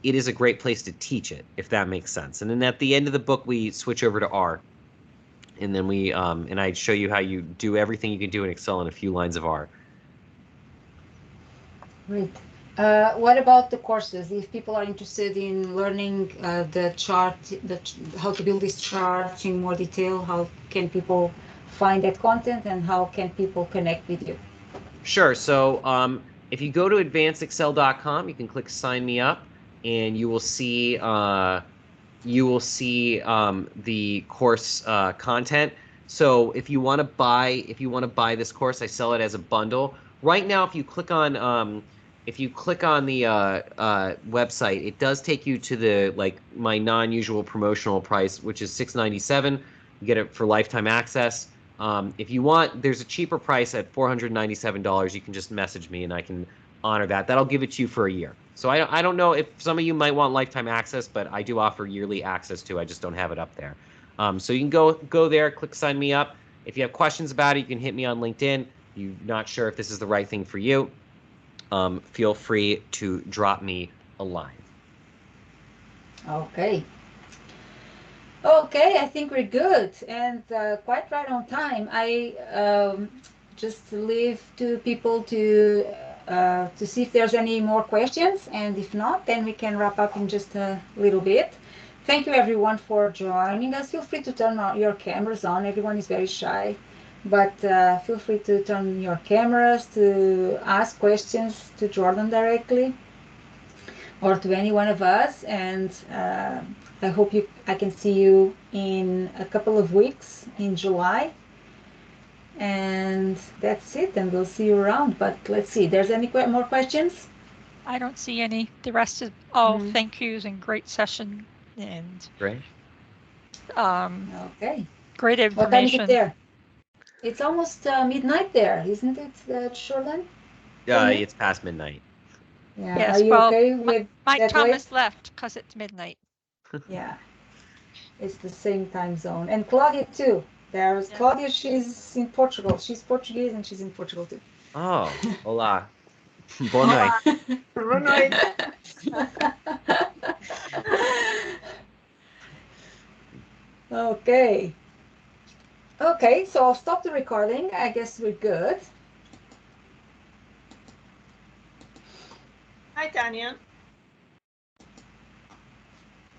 it is a great place to teach it, if that makes sense. And then at the end of the book, we switch over to R. And then we and I show you how you do everything you can do in Excel in a few lines of R. Great. What about the courses? If people are interested in learning the chart, how to build this chart in more detail, how can people find that content and how can people connect with you? Sure. So if you go to advancedexcel.com, you can click Sign Me Up, and you will see the course content. So if you want to buy this course, I sell it as a bundle. Right now, if you click on the website, it does take you to the my non-usual promotional price, which is $697. You get it for lifetime access. If you want, there's a cheaper price at $497. You can just message me and I can honor that. That'll give it to you for a year. So I don't know if some of you might want lifetime access, but I do offer yearly access too. I just don't have it up there. So you can go there, click Sign Me Up. If you have questions about it, you can hit me on LinkedIn. If you're not sure if this is the right thing for you, feel free to drop me a line. Okay. Okay, I think we're good and quite right on time. I just leave to people to see if there's any more questions, and if not, then we can wrap up in just a little bit. Thank you everyone for joining us. Feel free to turn your cameras on. Everyone is very shy, but feel free to turn your cameras to ask questions to Jordan directly or to any one of us, and I hope I can see you in a couple of weeks in July. And that's it, and we'll see you around. But let's see, there's any more questions? I don't see any. The rest is all thank yous and great session and Great. Okay. Great information. What time is it there? It's almost midnight there, isn't it, Shoreline? It's past midnight. Yeah. Yes, Are you okay with Mike that Thomas left because it's midnight. Yeah. It's the same time zone. And Claudia too. There's Claudia, she's in Portugal. She's Portuguese and she's in Portugal too. Oh, hola. Boa noite. Boa noite. Okay. Okay, so I'll stop the recording. I guess we're good. Hi, Tanya.